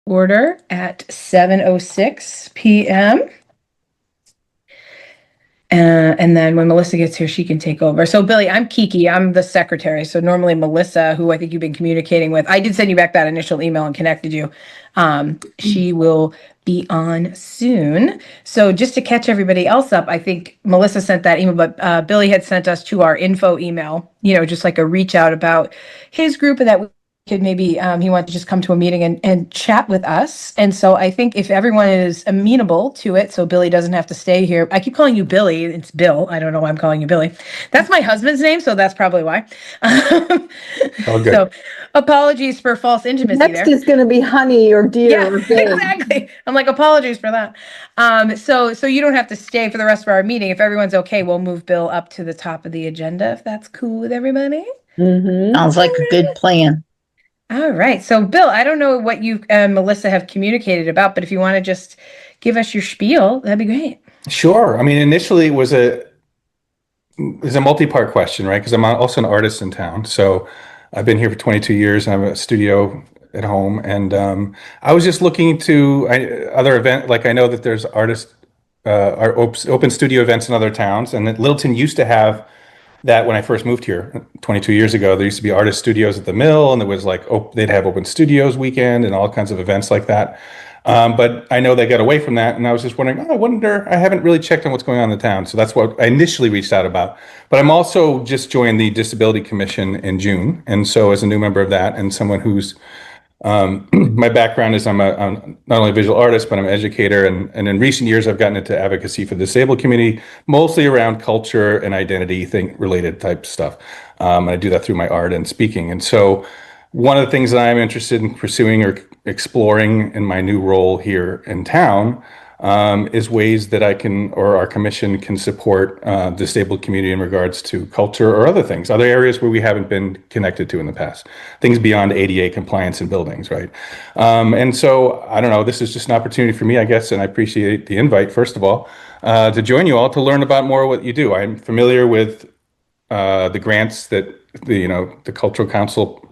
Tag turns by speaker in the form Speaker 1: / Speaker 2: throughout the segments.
Speaker 1: order at 7:06 p.m. And then when Melissa gets here, she can take over. So Billy, I'm Kiki. I'm the secretary. So normally Melissa, who I think you've been communicating with, I did send you back that initial email and connected you. She will be on soon. So just to catch everybody else up, I think Melissa sent that email, but Billy had sent us to our info email, just like a reach out about his group, and that we could maybe he wanted to just come to a meeting and chat with us. And so I think if everyone is amenable to it, so Billy doesn't have to stay here. I keep calling you Billy. It's Bill. I don't know why I'm calling you Billy. That's my husband's name, so that's probably why.
Speaker 2: Okay.
Speaker 1: So apologies for false intimacy
Speaker 3: Next
Speaker 1: there.
Speaker 3: is going to be honey or dear or babe.
Speaker 1: Exactly. I'm like, apologies for that. So you don't have to stay for the rest of our meeting. If everyone's okay, we'll move Bill up to the top of the agenda, if that's cool with everybody.
Speaker 4: Sounds like a good plan.
Speaker 1: All right. So, Bill, I don't know what you and Melissa have communicated about, but if you want to just give us your spiel, that'd be great.
Speaker 2: Sure. I mean, initially it was a multi-part question, right? Because I'm also an artist in town. So I've been here for 22 years and I have a studio at home. And I was just looking to other event, like I know that there's open studio events in other towns, and that Littleton used to have that when I first moved here 22 years ago. There used to be artist studios at the mill, and there was like, they'd have open studios weekend and all kinds of events like that. But I know they got away from that, and I was just wondering, I haven't really checked on what's going on in the town. So that's what I initially reached out about. But I'm also just joined the Disability Commission in June. And so as a new member of that, and someone who's, my background is I'm not only a visual artist, but I'm an educator. And in recent years, I've gotten into advocacy for the disabled community, mostly around culture and identity related type stuff. I do that through my art and speaking. And so one of the things that I'm interested in pursuing or exploring in my new role here in town is ways that I can, or our commission can support the disabled community in regards to culture or other things, other areas where we haven't been connected to in the past, things beyond ADA compliance in buildings, right? And so, I don't know, this is just an opportunity for me, I guess, and I appreciate the invite, first of all, to join you all to learn about more of what you do. I'm familiar with the grants that the Cultural Council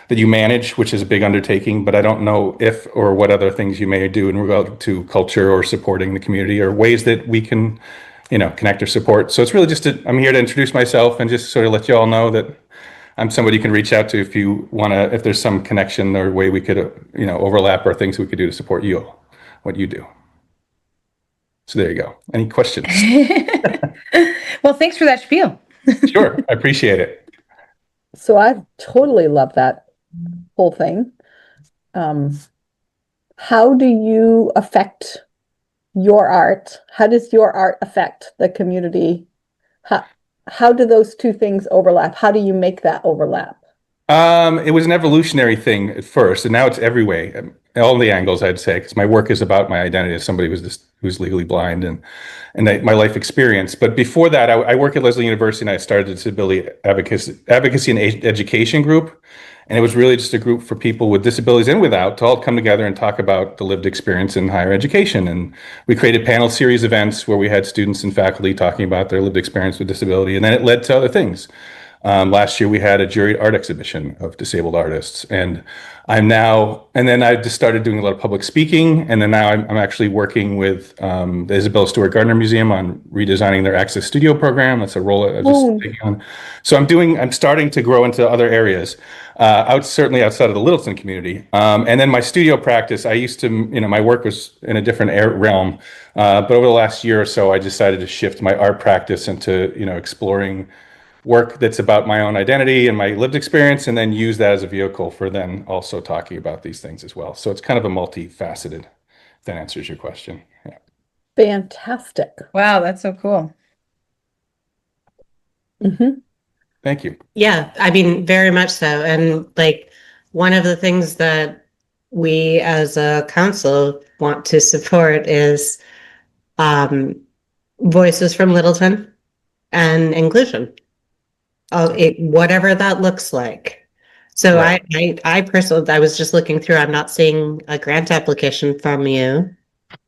Speaker 2: that you manage, which is a big undertaking, but I don't know if or what other things you may do in regard to culture or supporting the community, or ways that we can, connect or support. So it's really just I'm here to introduce myself and just sort of let you all know that I'm somebody you can reach out to if you want to, if there's some connection or way we could, overlap, or things we could do to support you, what you do. So there you go. Any questions?
Speaker 1: Well, thanks for that spiel.
Speaker 2: Sure. I appreciate it.
Speaker 3: So I totally love that whole thing. How do you affect your art? How does your art affect the community? How do those two things overlap? How do you make that overlap?
Speaker 2: It was an evolutionary thing at first, and now it's every way, all the angles, I'd say, because my work is about my identity as somebody who's legally blind and my life experience. But before that, I work at Lesley University, and I started a disability advocacy and education group. And it was really just a group for people with disabilities and without to all come together and talk about the lived experience in higher education. And we created panel series events where we had students and faculty talking about their lived experience with disability. And then it led to other things. Last year, we had a juried art exhibition of disabled artists. And then I just started doing a lot of public speaking. And then now I'm actually working with the Isabella Stewart Gardner Museum on redesigning their Access Studio program. That's a role I'm just taking on. So I'm starting to grow into other areas, certainly outside of the Littleton community. And then my studio practice, I used to, my work was in a different realm. But over the last year or so, I decided to shift my art practice into, exploring work that's about my own identity and my lived experience, and then use that as a vehicle for then also talking about these things as well. So it's kind of a multifaceted, if that answers your question. Yeah.
Speaker 3: Fantastic.
Speaker 1: Wow, that's so cool.
Speaker 3: Mm-hmm.
Speaker 2: Thank you.
Speaker 5: Yeah, I mean, very much so. And like one of the things that we as a council want to support is voices from Littleton and inclusion. Whatever that looks like. So right. I personally, I was just looking through, I'm not seeing a grant application from you.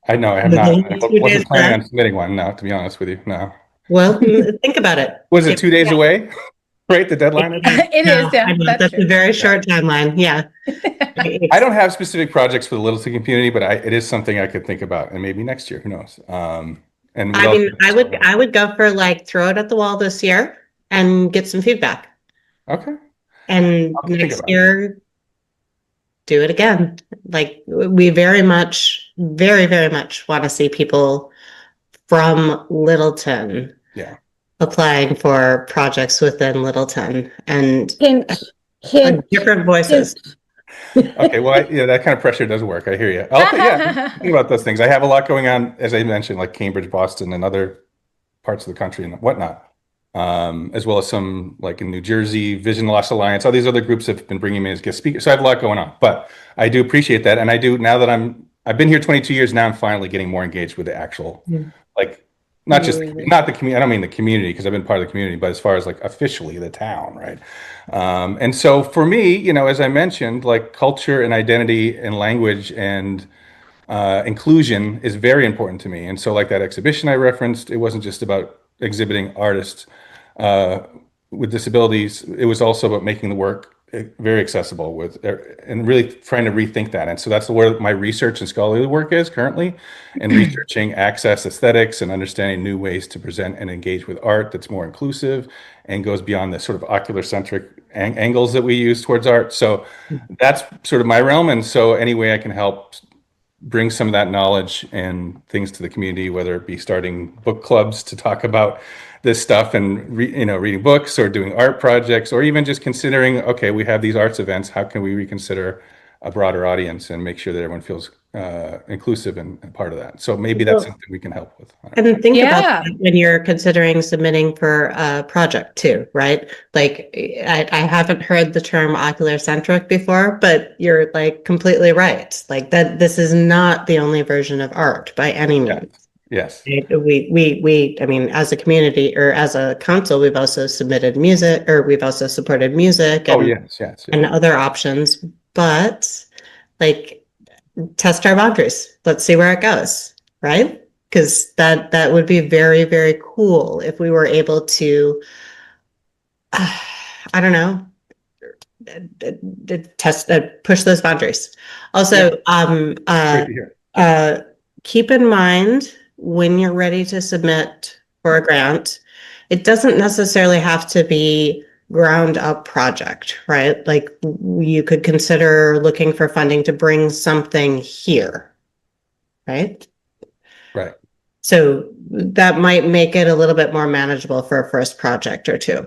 Speaker 2: I know, I have not. I wasn't planning on submitting one, no, to be honest with you, no.
Speaker 5: Well, think about it.
Speaker 2: Was it 2 days away? right? The deadline.
Speaker 1: It
Speaker 5: No,
Speaker 1: is, yeah,
Speaker 5: I know,
Speaker 1: that's
Speaker 5: that's a
Speaker 1: true.
Speaker 5: very short timeline. Yeah.
Speaker 2: I don't have specific projects for the Littleton community, but it is something I could think about, and maybe next year, who knows? And
Speaker 5: I mean, I would go for like throw it at the wall this year and get some feedback.
Speaker 2: Okay.
Speaker 5: And
Speaker 2: I'll think
Speaker 5: next
Speaker 2: about it.
Speaker 5: year, do it again. Like we very much, very, very much want to see people from Littleton
Speaker 2: Yeah.
Speaker 5: applying for projects within Littleton and
Speaker 3: Hint, hint,
Speaker 5: different voices.
Speaker 2: Okay. Well, yeah, that kind of pressure does work. I hear you. Think about those things. I have a lot going on, as I mentioned, like Cambridge, Boston, and other parts of the country and whatnot, as well as some like in New Jersey, Vision Loss Alliance. All these other groups have been bringing me as guest speakers. So I have a lot going on, but I do appreciate that. And I do, now that I've been here 22 years now, I'm finally getting more engaged with the actual, like, not just, not the community. I don't mean the community because I've been part of the community, but as far as like officially the town, right? And so for me, you know, as I mentioned, like culture and identity and language and inclusion is very important to me. And so like that exhibition I referenced, it wasn't just about exhibiting artists with disabilities. It was also about making the work very accessible and really trying to rethink that. And so that's where my research and scholarly work is currently, and researching access, aesthetics, and understanding new ways to present and engage with art that's more inclusive and goes beyond the sort of ocular centric angles that we use towards art. So that's sort of my realm. And so any way I can help bring some of that knowledge and things to the community, whether it be starting book clubs to talk about this stuff and reading books or doing art projects, or even just considering, okay, we have these arts events, how can we reconsider a broader audience and make sure that everyone feels inclusive and part of that. So maybe that's something we can help with.
Speaker 5: And think about
Speaker 1: Yeah.
Speaker 5: that when you're considering submitting for a project too, right? Like I haven't heard the term ocular centric before, but you're like completely right. Like that, this is not the only version of art by any means.
Speaker 2: Yes.
Speaker 5: I mean, as a community or as a council, we've also submitted music, or we've also supported music and, and other options, but like test our boundaries. Let's see where it goes, right? Because that would be very, very cool if we were able to, I don't know, push those boundaries. Also,
Speaker 2: Great to hear.
Speaker 5: keep in mind when you're ready to submit for a grant, it doesn't necessarily have to be ground up project, right? Like you could consider looking for funding to bring something here, right?
Speaker 2: Right.
Speaker 5: So that might make it a little bit more manageable for a first project or two.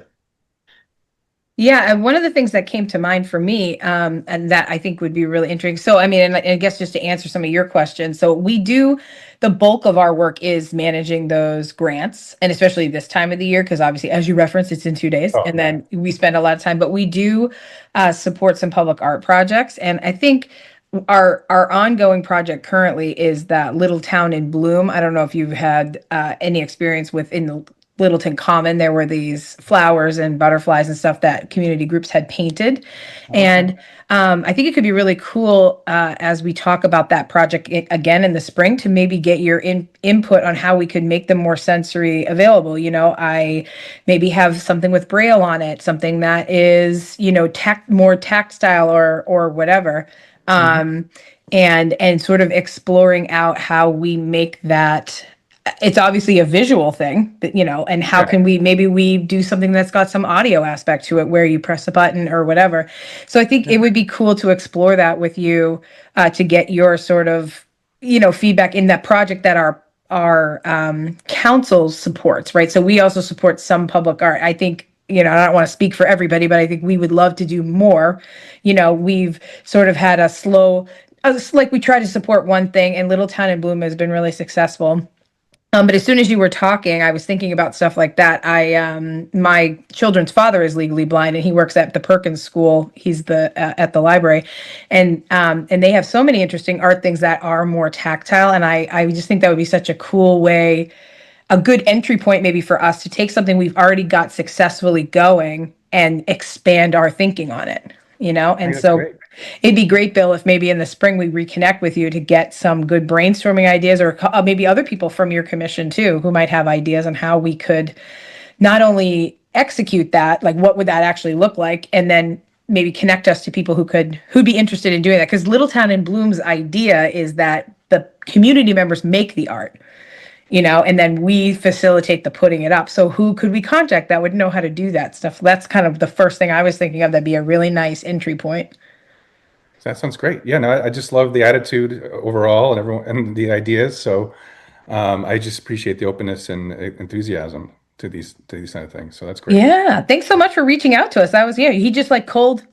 Speaker 1: Yeah, and one of the things that came to mind for me, and that I think would be really interesting. So, I mean, and I guess just to answer some of your questions. So the bulk of our work is managing those grants, and especially this time of the year, because obviously, as you referenced, it's in 2 days, and then we spend a lot of time, but we do support some public art projects. And I think our ongoing project currently is that Little Town in Bloom. I don't know if you've had any experience in the Littleton Common. There were these flowers and butterflies and stuff that community groups had painted. Okay. And I think it could be really cool as we talk about that project again in the spring to maybe get your input on how we could make them more sensory available. You know, I maybe have something with Braille on it, something that is, you know, more tactile or whatever. And sort of exploring out how we make that. It's obviously a visual thing, you know, and how can maybe we do something that's got some audio aspect to it where you press a button or whatever. So I think it would be cool to explore that with you to get your sort of, you know, feedback in that project that our council supports, right? So we also support some public art. I think, you know, I don't want to speak for everybody, but I think we would love to do more. You know, we've sort of had like we try to support one thing, and Little Town in Bloom has been really successful. But as soon as you were talking, I was thinking about stuff like that. My children's father is legally blind, and he works at the Perkins School. He's at the library, and they have so many interesting art things that are more tactile. And I just think that would be such a cool way, a good entry point maybe for us to take something we've already got successfully going and expand our thinking on it. You know, and so. Great. It'd be great, Bill, if maybe in the spring we reconnect with you to get some good brainstorming ideas, or maybe other people from your commission too, who might have ideas on how we could not only execute that, like what would that actually look like? And then maybe connect us to people who'd be interested in doing that. Because Littletown in Bloom's idea is that the community members make the art, and then we facilitate the putting it up. So who could we contact that would know how to do that stuff? That's kind of the first thing I was thinking of. That'd be a really nice entry point.
Speaker 2: That sounds great. Yeah, no, I just love the attitude overall and everyone and the ideas. So I just appreciate the openness and enthusiasm to these kind of things. So that's great.
Speaker 1: Yeah. Thanks so much for reaching out to us. That was, he just like cold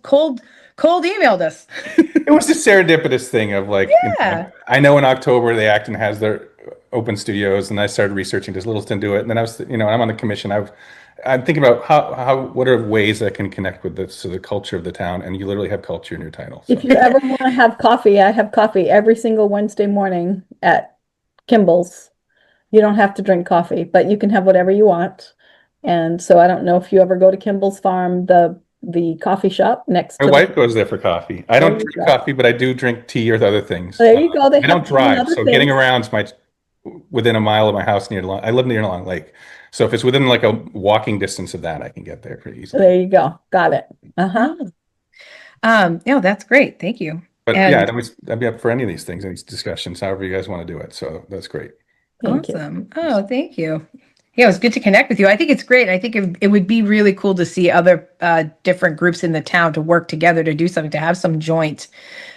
Speaker 1: emailed us.
Speaker 2: It was a serendipitous thing of like,
Speaker 1: Yeah.
Speaker 2: I know in October the Acton has their open studios, and I started researching, does Littleton do it? And then I was, I'm on the commission. I'm thinking about what are ways that I can connect with the culture of the town, and you literally have culture in your title. So.
Speaker 3: If you ever want to have coffee, I have coffee every single Wednesday morning at Kimball's. You don't have to drink coffee, but you can have whatever you want. And so I don't know if you ever go to Kimball's Farm, the coffee shop next
Speaker 2: My
Speaker 3: to
Speaker 2: wife goes there for coffee. I don't
Speaker 3: There you
Speaker 2: drink
Speaker 3: go.
Speaker 2: coffee, but I do drink tea or other things.
Speaker 3: There you go. They
Speaker 2: I don't
Speaker 3: have
Speaker 2: drive,
Speaker 3: other
Speaker 2: so getting
Speaker 3: things.
Speaker 2: around is within a mile of my house I live near Long Lake. So if it's within like a walking distance of that, I can get there pretty easily.
Speaker 3: There you go. Got it. Uh-huh.
Speaker 1: No, that's great. Thank you.
Speaker 2: But
Speaker 1: And-
Speaker 2: yeah, I'd be up for any of these things, any discussions, however you guys want to do it. So that's great.
Speaker 3: Thank you.
Speaker 1: Awesome. Oh, thank you. Yeah, it was good to connect with you. I think it's great. I think it would be really cool to see other different groups in the town to work together to do something, to have some joint.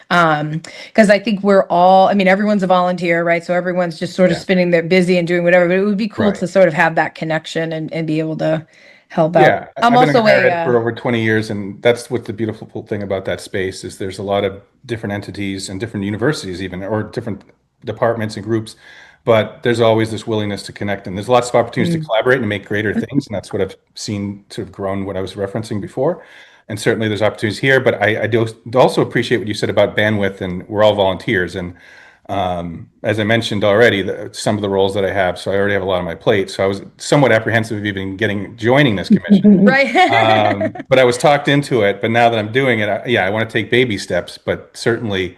Speaker 1: Because I think everyone's a volunteer, right? So everyone's just sort of spinning their busy and doing whatever, but it would be cool
Speaker 2: Right.
Speaker 1: to sort of have that connection and be able to help out.
Speaker 2: Yeah,
Speaker 1: I'm
Speaker 2: I've been
Speaker 1: also
Speaker 2: a Higher Ed
Speaker 1: a,
Speaker 2: for over 20 years, and that's what the beautiful thing about that space is. There's a lot of different entities and different universities, even, or different departments and groups, but there's always this willingness to connect, and there's lots of opportunities to collaborate and make greater things, and that's what I've seen sort of grown what I was referencing before. And certainly there's opportunities here, but I do also appreciate what you said about bandwidth, and we're all volunteers. And as I mentioned already, some of the roles that I have, so I already have a lot on my plate. So I was somewhat apprehensive of even joining this commission.
Speaker 1: right.
Speaker 2: But I was talked into it. But now that I'm doing it, I want to take baby steps, but certainly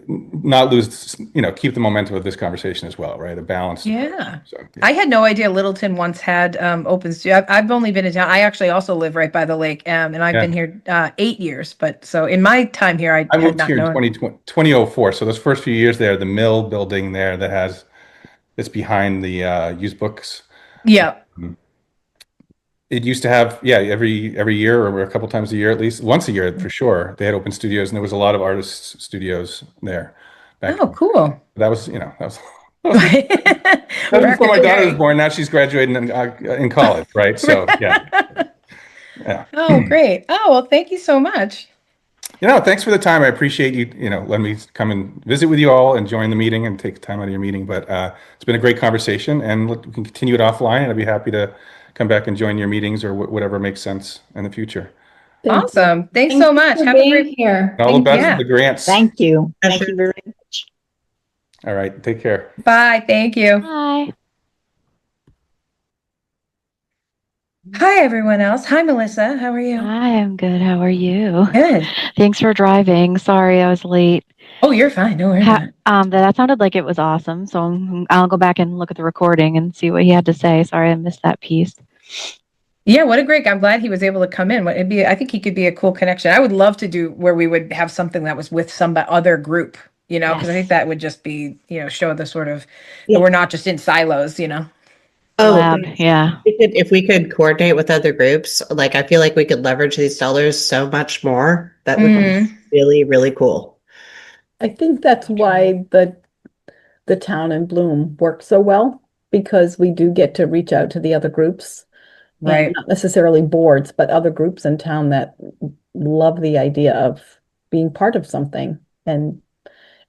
Speaker 2: not lose, keep the momentum of this conversation as well, right? A balance.
Speaker 1: Yeah.
Speaker 2: So,
Speaker 1: I had no idea Littleton once had open studio. I've only been in town. I actually also live right by the lake, and I've been here 8 years. But so in my time here, I
Speaker 2: I
Speaker 1: had
Speaker 2: moved
Speaker 1: not
Speaker 2: here in
Speaker 1: known.
Speaker 2: 2004. So those first few years there, the mill building there that's behind the used books.
Speaker 1: Yeah.
Speaker 2: It used to have, every year or a couple times a year, at least once a year for sure. They had open studios, and there was a lot of artists' studios there.
Speaker 1: Oh, cool.
Speaker 2: That was that was before my daughter was born. Now she's graduating in college, right? So yeah.
Speaker 1: Oh, great. Oh, well, thank you so much.
Speaker 2: Thanks for the time. I appreciate you, letting me come and visit with you all and join the meeting and take time out of your meeting. But it's been a great conversation, and we can continue it offline, and I'd be happy to come back and join your meetings or whatever makes sense in the future.
Speaker 1: Awesome. Thanks so much.
Speaker 4: for
Speaker 1: Have a
Speaker 4: being
Speaker 1: great
Speaker 4: here.
Speaker 2: All the best
Speaker 1: Yeah.
Speaker 2: with the grants.
Speaker 4: Thank you. Thank
Speaker 5: Pleasure.
Speaker 4: you very much.
Speaker 2: All right. Take care.
Speaker 1: Bye. Thank you.
Speaker 6: Hi.
Speaker 1: Hi, everyone else. Hi, Melissa. How are you?
Speaker 6: Hi, I'm good. How are you?
Speaker 1: Good.
Speaker 6: Thanks for driving. Sorry I was late.
Speaker 1: Oh, you're fine. No worries.
Speaker 6: That sounded like it was awesome. So I'll go back and look at the recording and see what he had to say. Sorry I missed that piece.
Speaker 1: Yeah, what a great. I'm glad he was able to come in. I think he could be a cool connection. I would love to do where we would have something that was with some other group, because I think that would just be, show the sort of, that we're not just in silos,
Speaker 5: Oh,
Speaker 6: Lab, yeah.
Speaker 5: if we could coordinate with other groups, like I feel like we could leverage these dollars so much more. That would be really, really cool.
Speaker 3: I think that's why the town in Bloom works so well, because we do get to reach out to the other groups. And
Speaker 1: Right.
Speaker 3: not necessarily boards, but other groups in town that love the idea of being part of something, and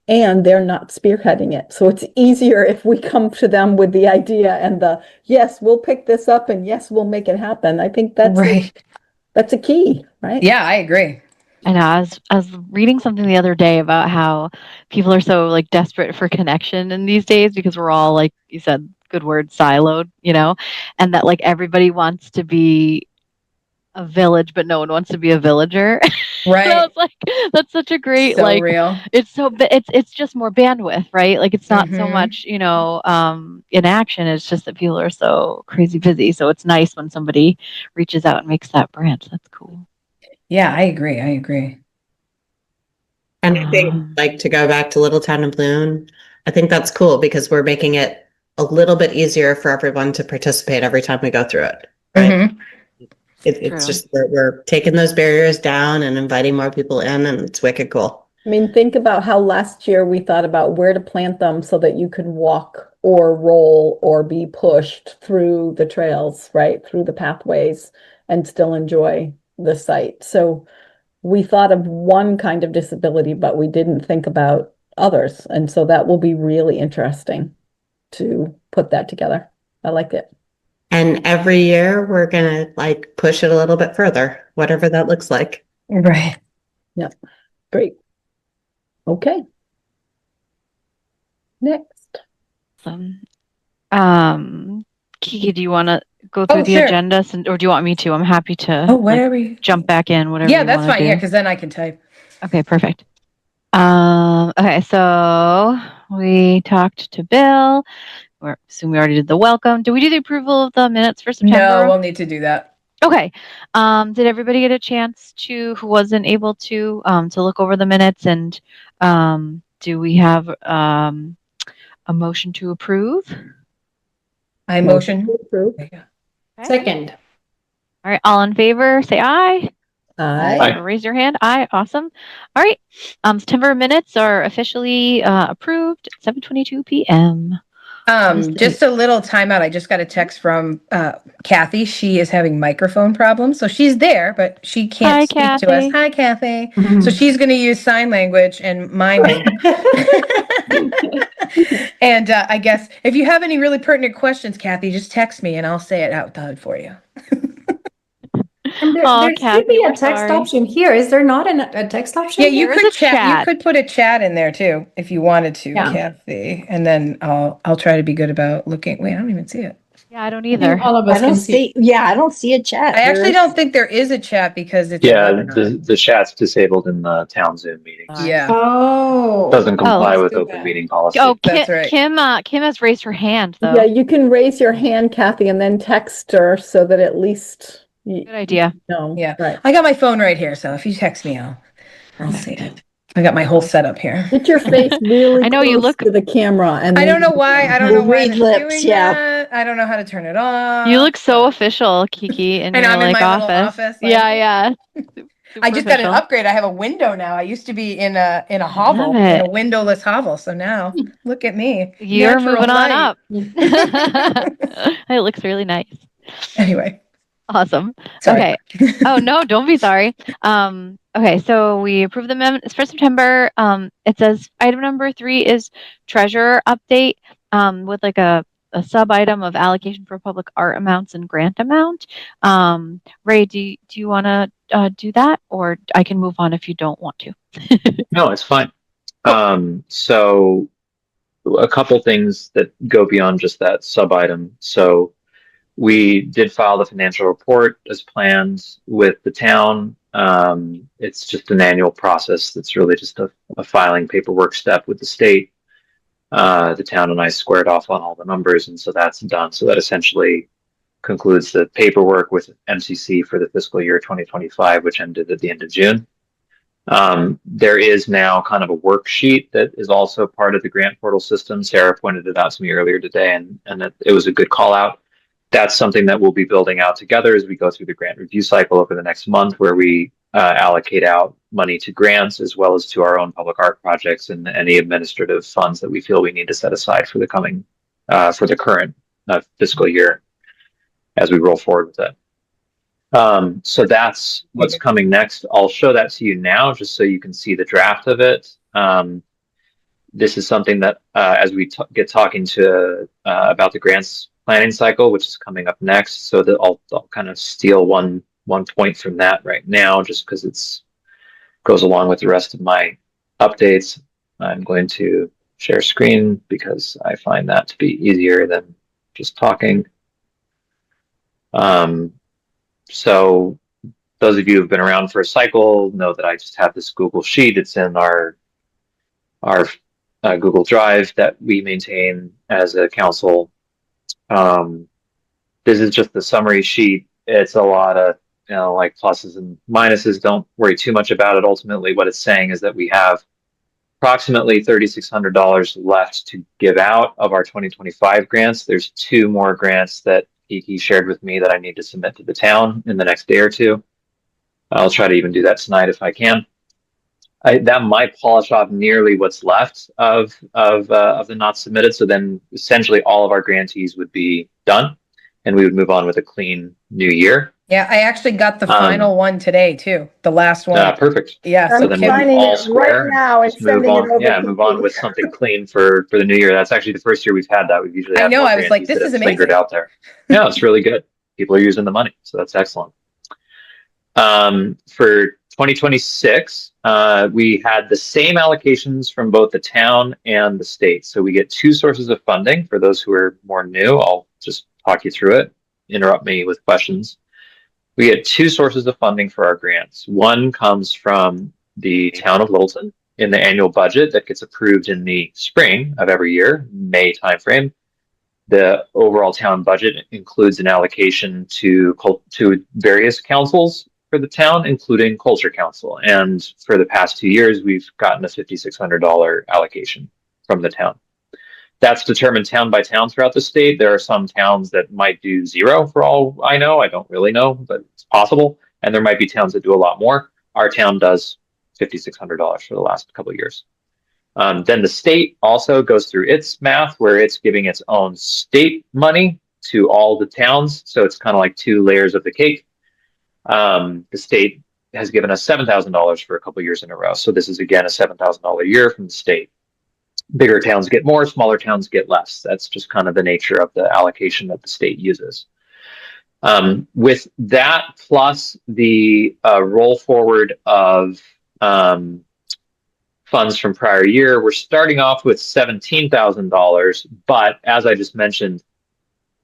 Speaker 3: they're not spearheading it. So it's easier if we come to them with the idea and yes, we'll pick this up, and yes, we'll make it happen. I think that's a key, right?
Speaker 1: Yeah, I agree.
Speaker 6: I know. I was reading something the other day about how people are so like desperate for connection in these days because we're all, like you said, good word, siloed, and that like everybody wants to be a village, but no one wants to be a villager. So
Speaker 1: Right.
Speaker 6: it's like that's such a great
Speaker 1: So
Speaker 6: like
Speaker 1: real.
Speaker 6: it's so it's just more bandwidth, right? Like it's not so
Speaker 1: Mhm.
Speaker 6: much, in action. It's just that people are so crazy busy. So it's nice when somebody reaches out and makes that branch. That's cool.
Speaker 1: Yeah, I agree. I agree.
Speaker 5: And I think, like, to go back to Little Town of Boone, I think that's cool because we're making it a little bit easier for everyone to participate every time we go through it, right?
Speaker 1: Mhm.
Speaker 5: It's
Speaker 6: True.
Speaker 5: just we're taking those barriers down and inviting more people in, and it's wicked cool.
Speaker 3: I mean, think about how last year we thought about where to plant them so that you could walk or roll or be pushed through the trails, right? Through the pathways and still enjoy the site. So we thought of one kind of disability, but we didn't think about others. And so that will be really interesting to put that together. I like it.
Speaker 5: And every year we're gonna like push it a little bit further, whatever that looks like.
Speaker 1: Right.
Speaker 3: Great. Okay. Next.
Speaker 6: Kiki, do you want to go through
Speaker 1: Oh,
Speaker 6: the
Speaker 1: sure.
Speaker 6: agenda, or do you want me to? I'm happy to
Speaker 1: Oh, where are we?
Speaker 6: jump back in, whatever
Speaker 1: Yeah,
Speaker 6: you
Speaker 1: that's
Speaker 6: wanna
Speaker 1: fine. Yeah,
Speaker 6: do.
Speaker 1: because then I can type.
Speaker 6: Okay, perfect. Okay, so we talked to Bill. Or assume we already did the welcome. Did we do the approval of the minutes for September?
Speaker 1: No, we'll need to do that.
Speaker 6: Okay. Did everybody get a chance who wasn't able to look over the minutes, and do we have a motion to approve?
Speaker 1: I motion.
Speaker 3: Approve.
Speaker 1: There you go.
Speaker 6: Okay.
Speaker 7: Second.
Speaker 6: All right, all in favor, say aye.
Speaker 3: Aye.
Speaker 6: Or raise your hand. Aye, awesome. All right. September minutes are officially approved at 7:22 p.m.
Speaker 1: Just a little timeout. I just got a text from Kathy. She is having microphone problems. So she's there, but she can't
Speaker 6: Hi,
Speaker 1: speak to us.
Speaker 6: Kathy.
Speaker 1: Hi, Kathy. So she's going to use sign language and miming. And I guess if you have any really pertinent questions, Kathy, just text me and I'll say it out loud for you.
Speaker 7: And there,
Speaker 6: Aw,
Speaker 7: there should
Speaker 6: Kathy,
Speaker 7: be a
Speaker 6: we're
Speaker 7: text
Speaker 6: sorry.
Speaker 7: option here. Is there not a text option?
Speaker 1: Yeah, you
Speaker 6: There is
Speaker 1: could
Speaker 6: a
Speaker 1: chat. You
Speaker 6: chat.
Speaker 1: could put a chat in there too if you wanted to,
Speaker 7: Yeah.
Speaker 1: Kathy. And then I'll try to be good about looking. Wait, I don't even see it.
Speaker 6: Yeah, I don't
Speaker 7: I think
Speaker 6: either.
Speaker 7: all of
Speaker 4: I
Speaker 7: us
Speaker 4: don't
Speaker 7: can see.
Speaker 4: I don't see a chat.
Speaker 1: I actually don't think there is a chat because it's a
Speaker 8: Yeah,
Speaker 1: webinar.
Speaker 8: the chat's disabled in the town Zoom meetings.
Speaker 1: Yeah.
Speaker 7: Oh.
Speaker 8: Doesn't comply
Speaker 7: let's
Speaker 8: with
Speaker 7: do
Speaker 8: open
Speaker 7: that.
Speaker 8: meeting policy.
Speaker 6: Oh,
Speaker 1: That's right.
Speaker 6: Kim has raised her hand though.
Speaker 3: Yeah, you can raise your hand, Kathy, and then text her so that at least you
Speaker 6: Good idea.
Speaker 3: know.
Speaker 1: Yeah.
Speaker 3: Right.
Speaker 1: I got my phone right here, so if you text me, I'll see it. I got my whole setup here.
Speaker 3: Get your face really
Speaker 6: I know you
Speaker 3: close
Speaker 6: look-
Speaker 3: to the camera, and
Speaker 1: I
Speaker 3: then
Speaker 1: don't know why. I don't know why
Speaker 4: Read
Speaker 1: it's
Speaker 4: lips,
Speaker 1: doing
Speaker 4: yeah.
Speaker 1: that. I don't know how to turn it off.
Speaker 6: You look so official, Kiki, in
Speaker 1: I know,
Speaker 6: your
Speaker 1: I'm in
Speaker 6: like
Speaker 1: my little
Speaker 6: office.
Speaker 1: office, like-
Speaker 6: Yeah.
Speaker 1: I just got an
Speaker 6: Super
Speaker 1: upgrade. I have a window now. I used to be in a hovel,
Speaker 6: love
Speaker 1: in
Speaker 6: it.
Speaker 1: a windowless hovel. So now look at me.
Speaker 6: official. You're
Speaker 1: Natural
Speaker 6: moving on
Speaker 1: light.
Speaker 6: up. It looks really nice.
Speaker 1: Anyway,
Speaker 6: Awesome.
Speaker 1: sorry.
Speaker 6: Okay. Oh no, don't be sorry. Okay, so we approved the minutes for September. It says item number 3 is treasurer update with like a sub item of allocation for public art amounts and grant amount. Ray, do you want to do that, or I can move on if you don't want to?
Speaker 8: No, it's fine. So a couple things that go beyond just that sub item. So we did file the financial report as planned with the town. It's just an annual process that's really just a filing paperwork step with the state. The town and I squared off on all the numbers, and so that's done. So that essentially concludes the paperwork with MCC for the fiscal year 2025, which ended at the end of June. There is now kind of a worksheet that is also part of the grant portal system. Sarah pointed it out to me earlier today, and it was a good call out. That's something that we'll be building out together as we go through the grant review cycle over the next month, where we allocate out money to grants as well as to our own public art projects and any administrative funds that we feel we need to set aside for the current fiscal year as we roll forward with it. So that's what's coming next. I'll show that to you now just so you can see the draft of it. This is something that as we get talking to about the grants planning cycle, which is coming up next, so that I'll kind of steal one point from that right now, just because it's goes along with the rest of my updates. I'm going to share screen because I find that to be easier than just talking. So those of you who've been around for a cycle know that I just have this Google Sheet. It's in our Google Drive that we maintain as a council. This is just the summary sheet. It's a lot of, like pluses and minuses. Don't worry too much about it. Ultimately, what it's saying is that we have approximately $3,600 left to give out of our 2025 grants. There's 2 more grants that Kiki shared with me that I need to submit to the town in the next day or 2. I'll try to even do that tonight if I can. That might polish off nearly what's left of the not submitted. So then essentially all of our grantees would be done, and we would move on with a clean new year.
Speaker 1: Yeah, I actually got the final one today too. The last one.
Speaker 8: Perfect.
Speaker 1: Yeah.
Speaker 8: So
Speaker 3: I'm
Speaker 8: then
Speaker 3: signing
Speaker 8: all
Speaker 3: it
Speaker 8: square.
Speaker 3: right now and
Speaker 8: Just move
Speaker 3: sending it
Speaker 8: on.
Speaker 3: over
Speaker 8: Yeah,
Speaker 3: to
Speaker 8: move on
Speaker 3: you.
Speaker 8: with something clean for the new year. That's actually the first year we've had that. We've usually
Speaker 1: I
Speaker 8: had
Speaker 1: know,
Speaker 8: more
Speaker 1: I was like,
Speaker 8: grantees
Speaker 1: this
Speaker 8: that
Speaker 1: is
Speaker 8: have lingered
Speaker 1: amazing.
Speaker 8: out there. Yeah, it's really good. People are using the money, so that's excellent. For 2026, we had the same allocations from both the town and the state. So we get 2 sources of funding. For those who are more new, I'll just talk you through it. Interrupt me with questions. We get 2 sources of funding for our grants. One comes from the town of Littleton in the annual budget that gets approved in the spring of every year, May timeframe. The overall town budget includes an allocation to various councils for the town, including Culture Council. And for the past 2 years, we've gotten a $5,600 allocation from the town. That's determined town by town throughout the state. There are some towns that might do 0 for all I know. I don't really know, but it's possible. And there might be towns that do a lot more. Our town does $5,600 for the last couple of years. Then the state also goes through its math where it's giving its own state money to all the towns. So it's kind of like 2 layers of the cake. The state has given us $7,000 for a couple of years in a row. So this is again a $7,000 year from the state. Bigger towns get more, smaller towns get less. That's just kind of the nature of the allocation that the state uses. With that plus the roll forward of funds from prior year, we're starting off with $17,000, but as I just mentioned,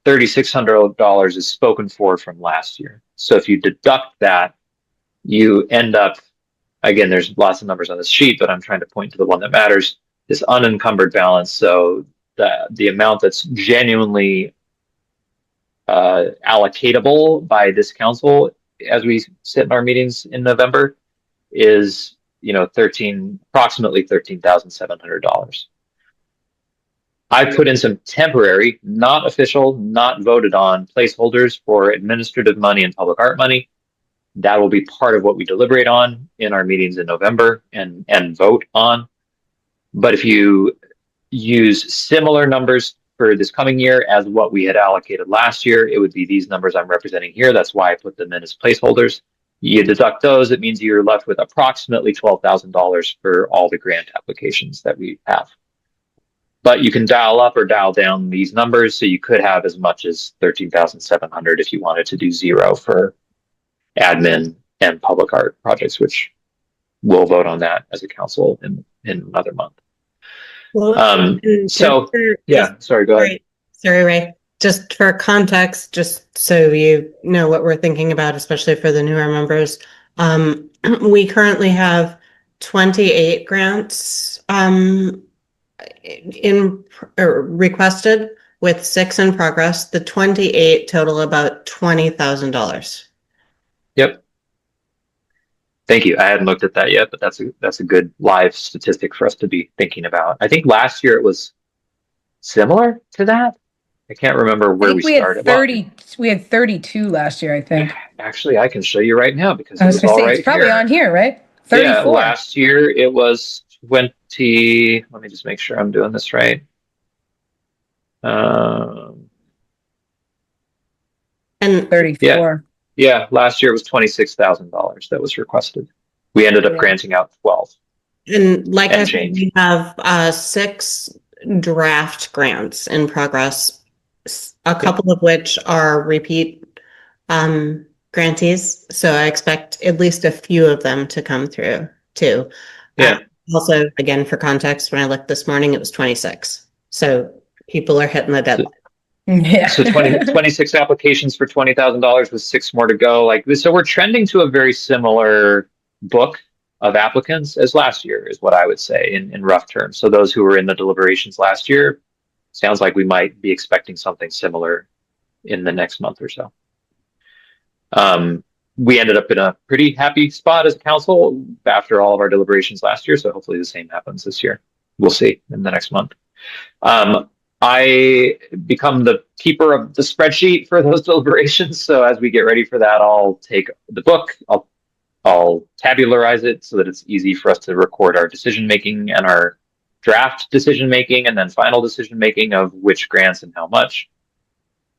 Speaker 8: $3,600 is spoken for from last year. So if you deduct that, you end up, again, there's lots of numbers on this sheet, but I'm trying to point to the one that matters, this unencumbered balance. So the amount that's genuinely allocatable by this council as we sit in our meetings in November is, approximately $13,700. I put in some temporary, not official, not voted on placeholders for administrative money and public art money. That will be part of what we deliberate on in our meetings in November and vote on. But if you use similar numbers for this coming year as what we had allocated last year, it would be these numbers I'm representing here. That's why I put them in as placeholders. You deduct those, it means you're left with approximately $12,000 for all the grant applications that we have. But you can dial up or dial down these numbers, so you could have as much as $13,700 if you wanted to do 0 for admin and public art projects, which we'll vote on that as a council in another month.
Speaker 5: Well,
Speaker 8: sorry, go ahead.
Speaker 5: Sorry, Ray. Just for context, just so you know what we're thinking about, especially for the newer members, we currently have 28 grants requested, with 6 in progress. The 28 total about $20,000.
Speaker 8: Yep. Thank you. I hadn't looked at that yet, but that's a good live statistic for us to be thinking about. I think last year it was similar to that. I can't remember where we started.
Speaker 1: We had 32 last year, I think.
Speaker 8: Actually, I can show you right now because
Speaker 1: I was
Speaker 8: it was
Speaker 1: gonna
Speaker 8: all
Speaker 1: say,
Speaker 8: right
Speaker 1: it's probably
Speaker 8: here.
Speaker 1: on here, right? 34.
Speaker 8: Yeah, last year it was 20. Let me just make sure I'm doing this right.
Speaker 5: And
Speaker 1: 34.
Speaker 8: Yeah, last year it was $26,000 that was requested. We ended up granting out 12.
Speaker 5: And like I said,
Speaker 8: change.
Speaker 5: we have 6 draft grants in progress, a couple of which are repeat grantees. So I expect at least a few of them to come through too.
Speaker 8: Yeah.
Speaker 5: Also, again, for context, when I looked this morning, it was 26. So people are hitting the deadline.
Speaker 1: Yeah.
Speaker 8: So 26 applications for $20,000 with 6 more to go. Like this, so we're trending to a very similar book of applicants as last year, is what I would say in rough terms. So those who were in the deliberations last year, sounds like we might be expecting something similar in the next month or so. We ended up in a pretty happy spot as a council after all of our deliberations last year. So hopefully the same happens this year. We'll see in the next month. I become the keeper of the spreadsheet for those deliberations. So as we get ready for that, I'll take the book, I'll tabularize it so that it's easy for us to record our decision making and our draft decision making and then final decision making of which grants and how much.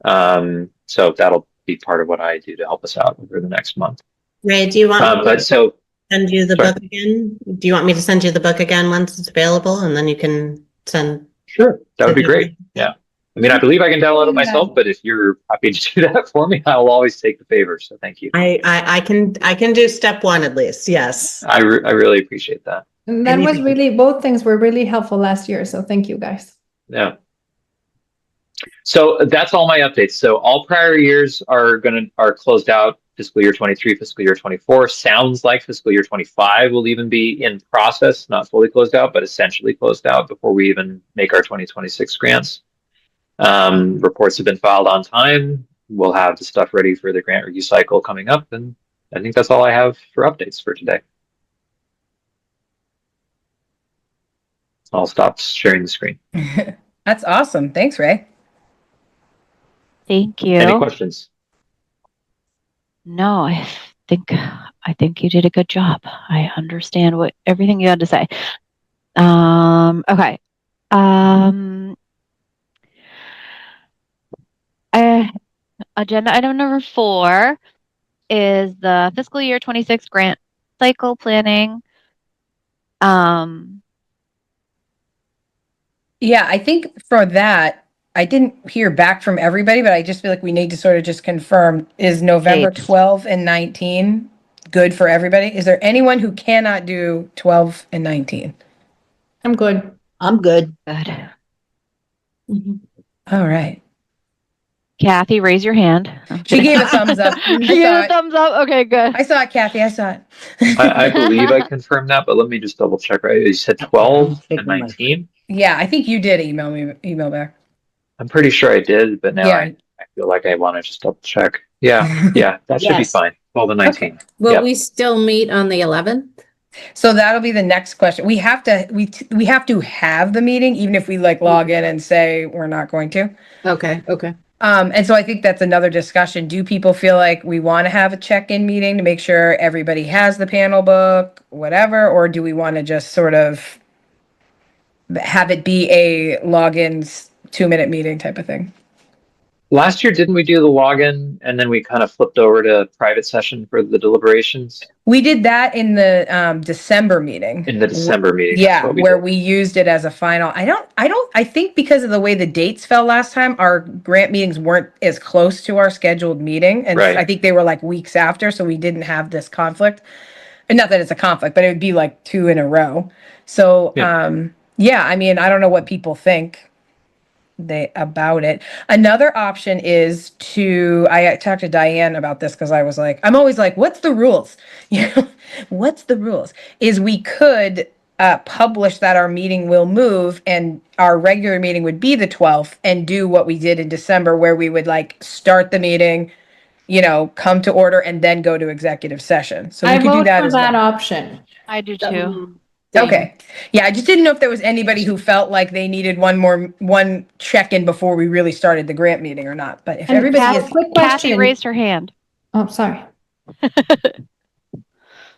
Speaker 8: So that'll be part of what I do to help us out over the next month.
Speaker 5: Ray, do you want me to
Speaker 8: So
Speaker 5: send you the
Speaker 8: sorry.
Speaker 5: book again? Do you want me to send you the book again once it's available, and then you can send?
Speaker 8: Sure, that would be great. Yeah. I mean, I believe I can download it myself, but if you're happy to do that for me, I'll always take the favor. So thank you.
Speaker 5: I can do step one at least. Yes.
Speaker 8: I really appreciate that.
Speaker 7: And that was really, both things were really helpful last year. So thank you guys.
Speaker 8: Yeah. So that's all my updates. So all prior years are closed out. Fiscal year 23, fiscal year 24. Sounds like fiscal year 25 will even be in process, not fully closed out, but essentially closed out before we even make our 2026 grants. Reports have been filed on time. We'll have the stuff ready for the grant review cycle coming up. And I think that's all I have for updates for today. I'll stop sharing the screen.
Speaker 1: That's awesome. Thanks, Ray.
Speaker 6: Thank you.
Speaker 8: Any questions?
Speaker 6: No, I think you did a good job. I understand everything you had to say. Okay. Agenda item number 4 is the fiscal year 26 grant cycle planning.
Speaker 1: Yeah, I think for that, I didn't hear back from everybody, but I just feel like we need to sort of just confirm, is November
Speaker 6: Dates.
Speaker 1: 12 and 19 good for everybody? Is there anyone who cannot do 12 and 19?
Speaker 7: I'm good.
Speaker 4: I'm good.
Speaker 6: Good.
Speaker 1: All right.
Speaker 6: Kathy, raise your hand.
Speaker 1: She gave a thumbs up.
Speaker 6: She gave a thumbs up. Okay, good.
Speaker 1: I saw it, Kathy. I saw it.
Speaker 8: I believe I confirmed that, but let me just double check. Right? You said 12 and 19?
Speaker 1: Yeah, I think you did email back.
Speaker 8: I'm pretty sure I did, but now
Speaker 1: Yeah.
Speaker 8: I feel like I want to just double check. Yeah, that should be
Speaker 4: Yes.
Speaker 8: fine. 12 and 19.
Speaker 9: Will
Speaker 8: Yep.
Speaker 9: we still meet on the 11th?
Speaker 1: So that'll be the next question. We have to have the meeting, even if we log in and say we're not going to.
Speaker 9: Okay.
Speaker 1: And so I think that's another discussion. Do people feel like we want to have a check-in meeting to make sure everybody has the panel book, whatever, or do we want to just sort of have it be a logins 2-minute meeting type of thing?
Speaker 8: Last year, didn't we do the login and then we kind of flipped over to private session for the deliberations?
Speaker 1: We did that in the December meeting.
Speaker 8: In the December meeting. that's
Speaker 1: Yeah,
Speaker 8: what
Speaker 1: where
Speaker 8: did.
Speaker 1: we used it as a final. I think because of the way the dates fell last time, our grant meetings weren't as close to our scheduled meeting. And
Speaker 8: Right.
Speaker 1: I think they were weeks after, so we didn't have this conflict. And not that it's a conflict, but it would be 2 in a row. So, yeah, I mean, I don't know what people think about it. Another option is I talked to Diane about this because I was I'm always what's the rules? What's the rules? Is we could publish that our meeting will move and our regular meeting would be the 12th and do what we did in December where we would start the meeting, come to order and then go to exexecutive session. So we
Speaker 7: I
Speaker 1: could do
Speaker 7: vote
Speaker 1: that
Speaker 7: for
Speaker 1: as
Speaker 7: that
Speaker 1: well.
Speaker 7: option.
Speaker 6: I do too.
Speaker 1: Okay. Yeah, I just didn't know if there was anybody who felt like they needed one check-in before we really started the grant meeting or not. But if
Speaker 7: And
Speaker 1: everybody
Speaker 7: Pat,
Speaker 1: is
Speaker 7: quick
Speaker 6: Kathy
Speaker 7: question.
Speaker 6: raised her hand.
Speaker 7: Oh, sorry.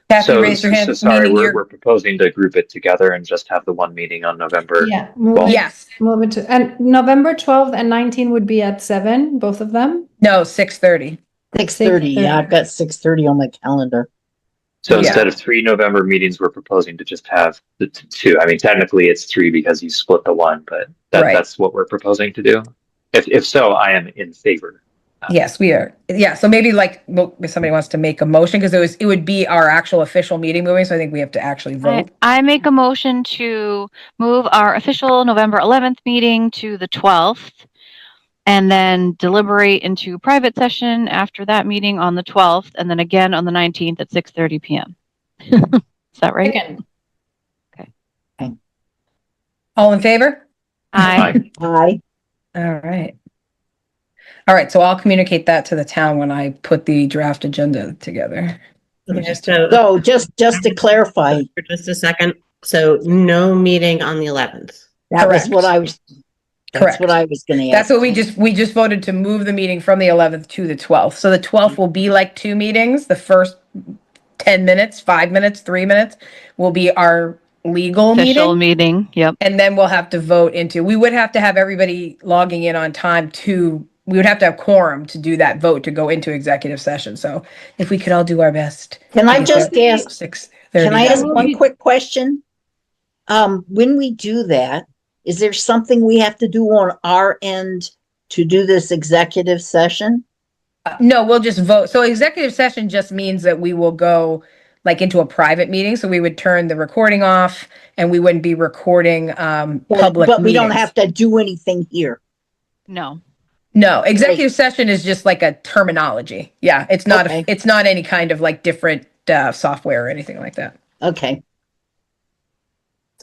Speaker 1: Kathy
Speaker 8: So,
Speaker 1: raised her hand,
Speaker 8: so sorry,
Speaker 1: meaning
Speaker 8: we're proposing to group it together and just have the one meeting on November.
Speaker 7: Yeah.
Speaker 1: yes.
Speaker 7: Move it to, and November 12th and 19 would be at 7, both of them.
Speaker 1: No, 6:30.
Speaker 4: 6:30. Yeah, I've got 6:30 on my calendar.
Speaker 8: So
Speaker 1: Yeah.
Speaker 8: instead of 3 November meetings, we're proposing to just have the 2. I mean, technically it's 3 because you split the 1, but
Speaker 1: Right.
Speaker 8: that's what we're proposing to do. If so, I am in favor.
Speaker 1: Yes, we are. Yeah, so maybe if somebody wants to make a motion because it would be our actual official meeting moving, so I think we have to actually vote.
Speaker 6: I make a motion to move our official November 11th meeting to the 12th. and then deliberate into private session after that meeting on the 12th, and then again on the 19th at 6:30 p.m. Is that right?
Speaker 7: Second.
Speaker 1: All in favor?
Speaker 6: Aye.
Speaker 4: Aye.
Speaker 1: All right. All right, so I'll communicate that to the town when I put the draft agenda together.
Speaker 4: So just to clarify,
Speaker 5: For just a second, so no meeting on the 11th.
Speaker 4: that was what
Speaker 1: Correct.
Speaker 4: I was, that's
Speaker 1: Correct.
Speaker 4: what I was gonna
Speaker 1: That's
Speaker 4: ask.
Speaker 1: what we just voted to move the meeting from the 11th to the 12th. So the 12th will be like 2 meetings. The first 10 minutes, 5 minutes, 3 minutes will be our legal
Speaker 6: Official
Speaker 1: meeting.
Speaker 6: meeting. Yep.
Speaker 1: And then we'll have to vote into, we would have to have everybody logging in on time we would have to have quorum to do that vote to go into executive session. So if we could all do our best.
Speaker 4: Can I
Speaker 1: to get
Speaker 4: just
Speaker 1: there
Speaker 4: ask,
Speaker 1: 6:30.
Speaker 4: can I ask
Speaker 7: Yeah.
Speaker 4: one quick question? When we do that, is there something we have to do on our end to do this executive session?
Speaker 1: No, we'll just vote. So executive session just means that we will go like into a private meeting. So we would turn the recording off and we wouldn't be recording public
Speaker 4: But we don't
Speaker 1: meetings.
Speaker 4: have to do anything here.
Speaker 6: No.
Speaker 1: No, executive session is just like a terminology. Yeah, it's not
Speaker 4: Okay.
Speaker 1: it's not any kind of like different software or anything like that.
Speaker 4: Okay.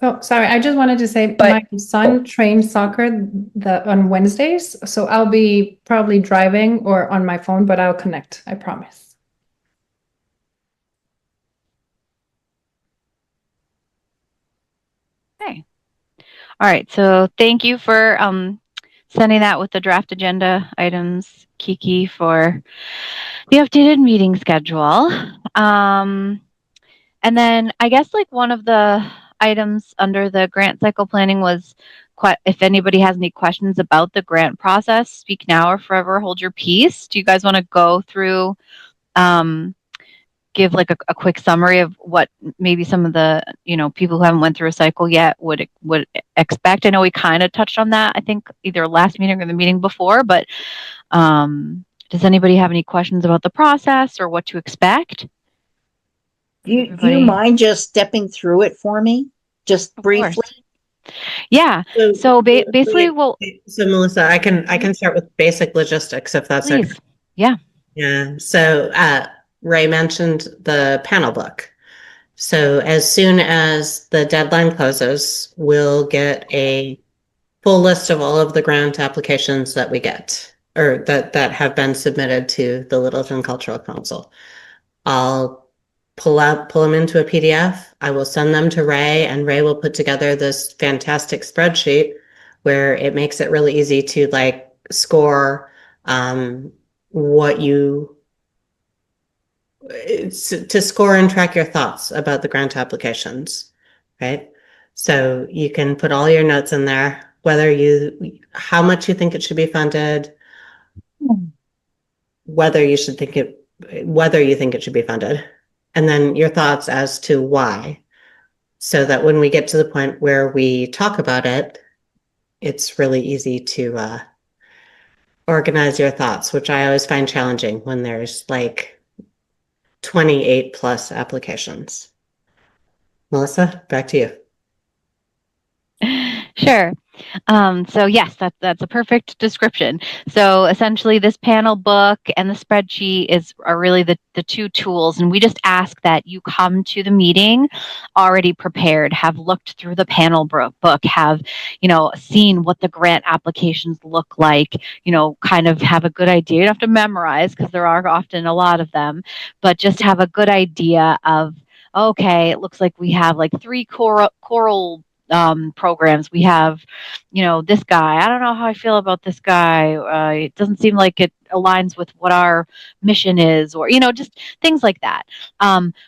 Speaker 7: So sorry, I just wanted to say
Speaker 1: But-
Speaker 7: my son trains soccer on Wednesdays, so I'll be probably driving or on my phone, but I'll connect, I promise.
Speaker 6: Okay. All right. So thank you for sending that with the draft agenda items, Kiki, for the updated meeting schedule. And then I guess like one of the items under the grant cycle planning was if anybody has any questions about the grant process, speak now or forever hold your peace. Do you guys want to go through, give like a quick summary of what maybe some of the, people who haven't went through a cycle yet would expect? I know we kind of touched on that, I think either last meeting or the meeting before, but does anybody have any questions about the process or what to expect?
Speaker 4: Do you
Speaker 6: Everybody-
Speaker 4: mind just stepping through it for me? Just
Speaker 6: Of
Speaker 4: briefly?
Speaker 6: course. Yeah. So basically, well,
Speaker 5: So Melissa, I can start with basic logistics if that's okay.
Speaker 6: please. Yeah.
Speaker 5: Yeah. So Ray mentioned the panel book. So as soon as the deadline closes, we'll get a full list of all of the grant applications that we get or that have been submitted to the Littleton Cultural Council. I'll pull them into a PDF. I will send them to Ray, and Ray will put together this fantastic spreadsheet where it makes it really easy to like score to score and track your thoughts about the grant applications, right? So you can put all your notes in there, how much you think it should be funded, whether you think it should be funded, and then your thoughts as to why, so that when we get to the point where we talk about it, it's really easy to organize your thoughts, which I always find challenging when there's like 28 plus applications. Melissa, back to you.
Speaker 6: Sure. So yes, that's a perfect description. So essentially this panel book and the spreadsheet are really the two tools. And we just ask that you come to the meeting already prepared, have looked through the panel book, have, seen what the grant applications look like, kind of have a good idea. You don't have to memorize because there are often a lot of them, but just have a good idea of, okay, it looks like we have like 3 choral programs. We have, this guy. I don't know how I feel about this guy. It doesn't seem like it aligns with what our mission is, or, just things like that.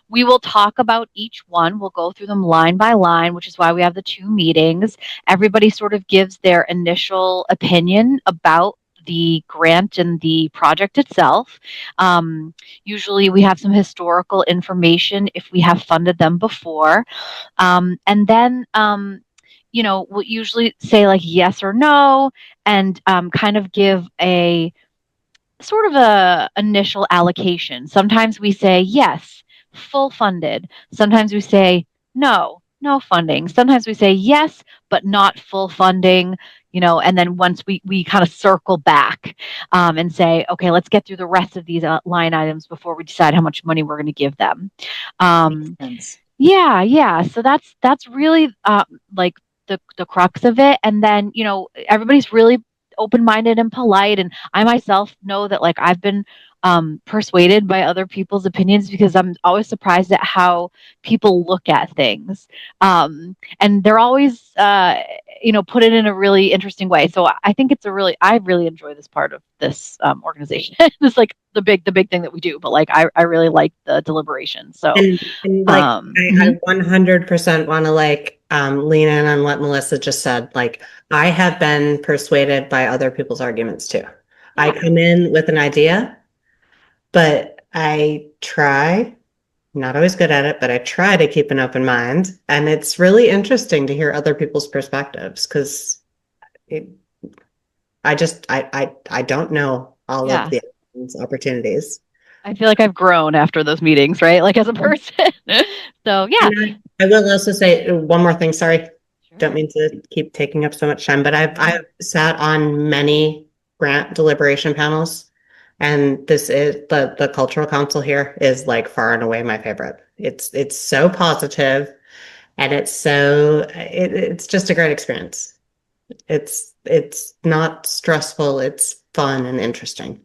Speaker 6: We will talk about each one. We'll go through them line by line, which is why we have the 2 meetings. Everybody sort of gives their initial opinion about the grant and the project itself. Usually we have some historical information if we have funded them before. And then, we'll usually say like yes or no, and kind of give a sort of a initial allocation. Sometimes we say yes, full funded. Sometimes we say no funding. Sometimes we say yes, but not full funding, and then once we kind of circle back and say, okay, let's get through the rest of these line items before we decide how much money we're going to give them.
Speaker 4: Makes sense.
Speaker 6: Yeah. So that's really like the crux of it. And then, everybody's really open-minded and polite. And I myself know that like I've been persuaded by other people's opinions because I'm always surprised at how people look at things. And they're always, put it in a really interesting way. So I think I really enjoy this part of this organization. It's like the big thing that we do, but like, I really like the deliberation. So,
Speaker 5: and like, I 100% want to like, lean in on what Melissa just said. Like, I have been persuaded by other people's arguments too. I come in with an idea, but I try, not always good at it, but I try to keep an open mind. And it's really interesting to hear other people's perspectives because I don't know all of the opportunities.
Speaker 6: I feel like I've grown after those meetings, right? Like as a person. So yeah.
Speaker 5: I will also say one more thing. Sorry. Sure. Don't mean to keep taking up so much time, but I've sat on many grant deliberation panels. And this is the cultural council here is like far and away my favorite. It's so positive and it's just a great experience. It's not stressful, it's fun and interesting.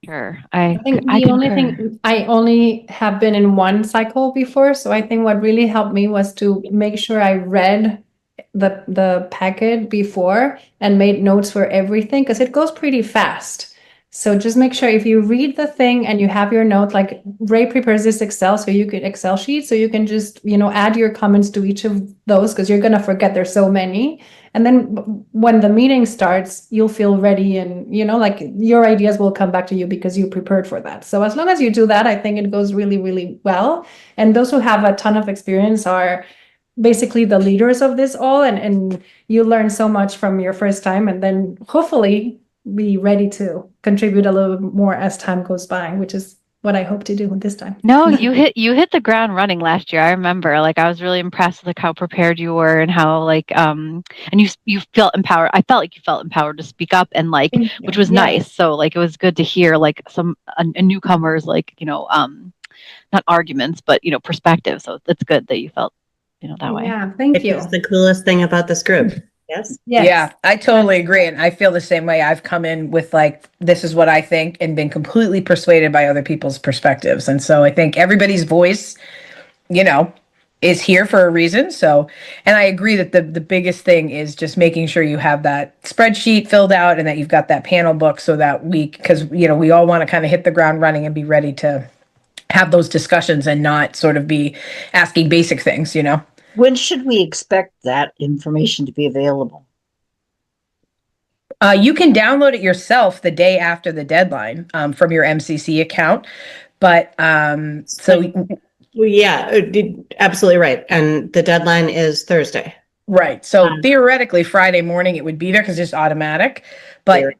Speaker 6: Sure.
Speaker 7: I think the only thing, I only have been in one cycle before. So I think what really helped me was to make sure I read the packet before and made notes for everything because it goes pretty fast. So just make sure if you read the thing and you have your notes, like Ray prepares this Excel sheet, so you can just, add your comments to each of those because you're going to forget there's so many. And then when the meeting starts, you'll feel ready and, like your ideas will come back to you because you prepared for that. So as long as you do that, I think it goes really, really well. And those who have a ton of experience are basically the leaders of this all. And you learn so much from your first time and then hopefully be ready to contribute a little bit more as time goes by, which is what I hope to do this time.
Speaker 6: No, you hit the ground running last year. I remember, like, I was really impressed with like how prepared you were and how like and you felt empowered. I felt like you felt empowered to speak up and like, which was nice. So like it was good to hear like some a newcomers like not arguments but perspective. So it's good that you felt that way.
Speaker 7: Yeah, thank you.
Speaker 5: It's the coolest thing about this group. Yes.
Speaker 1: Yeah, I totally agree. And I feel the same way. I've come in with like, this is what I think and been completely persuaded by other people's perspectives. And so I think everybody's voice, is here for a reason. So, and I agree that the biggest thing is just making sure you have that spreadsheet filled out and that you've got that panel book so that because we all want to kind of hit the ground running and be ready to have those discussions and not sort of be asking basic things,
Speaker 4: When should we expect that information to be available?
Speaker 1: You can download it yourself the day after the deadline from your MCC account. But
Speaker 5: yeah, absolutely right. And the deadline is Thursday.
Speaker 1: Right. So theoretically, Friday morning, it would be there because it's automatic. But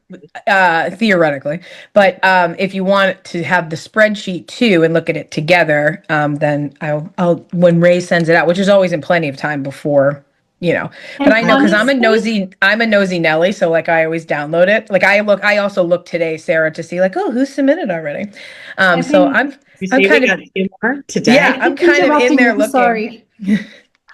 Speaker 1: theoretically, but if you want to have the spreadsheet too and look at it together, then I'll when Ray sends it out, which is always in plenty of time before, But I know because I'm a nosy Nelly, so like I always download it. Like I also look today, Sarah, to see like, oh, who submitted already. So I'm kind of
Speaker 5: today.
Speaker 1: Yeah, I'm kind of in there looking.
Speaker 7: Sorry.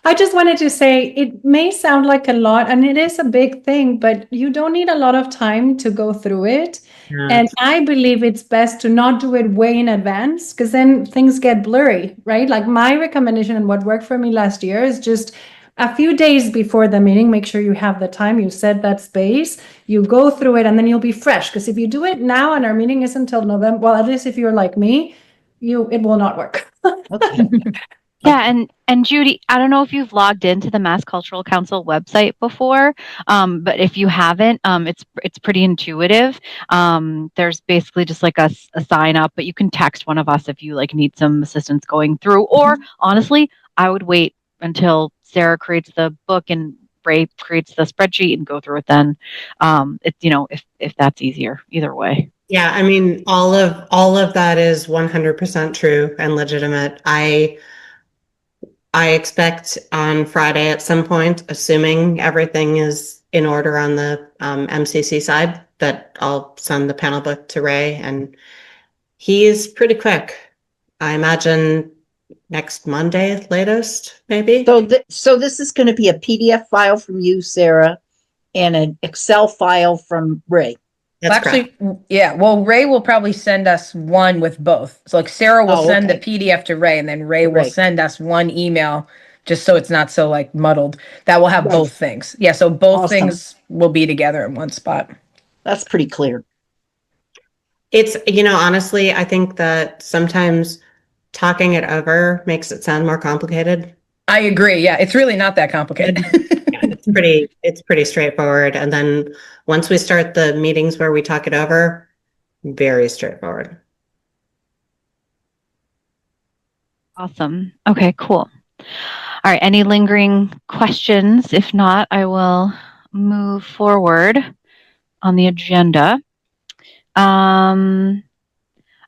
Speaker 7: I just wanted to say it may sound like a lot and it is a big thing, but you don't need a lot of time to go through it. Yeah. And I believe it's best to not do it way in advance because then things get blurry, right? Like my recommendation and what worked for me last year is just a few days before the meeting, make sure you have the time, you set that space, you go through it, and then you'll be fresh. Because if you do it now and our meeting is until November, well, at least if you're like me, it will not work.
Speaker 4: Okay.
Speaker 6: Yeah, and Judy, I don't know if you've logged into the Mass Cultural Council website before, but if you haven't, it's pretty intuitive. There's basically just like a sign up, but you can text one of us if you like need some assistance going through. Or honestly, I would wait until Sarah creates the book and Ray creates the spreadsheet and go through it then. It's if that's easier, either way.
Speaker 5: Yeah, I mean, all of that is 100% true and legitimate. I expect on Friday at some point, assuming everything is in order on the MCC side that I'll send the panel book to Ray, and he's pretty quick. I imagine next Monday latest, maybe.
Speaker 4: So this is going to be a PDF file from you, Sarah, and an Excel file from Ray.
Speaker 5: That's
Speaker 1: Actually, yeah. Well, Ray will probably send us one with both. So like Sarah will send the PDF to Ray, and then Ray will send us one email, just so it's not so like muddled. That will have both things. Yeah. So both things will be together in one spot.
Speaker 4: That's pretty clear.
Speaker 5: It's, honestly, I think that sometimes talking it over makes it sound more complicated.
Speaker 1: I agree. Yeah. It's really not that complicated.
Speaker 5: It's pretty straightforward. And then once we start the meetings where we talk it over, very straightforward.
Speaker 6: Awesome. Okay, cool. All right. Any lingering questions? If not, I will move forward on the agenda.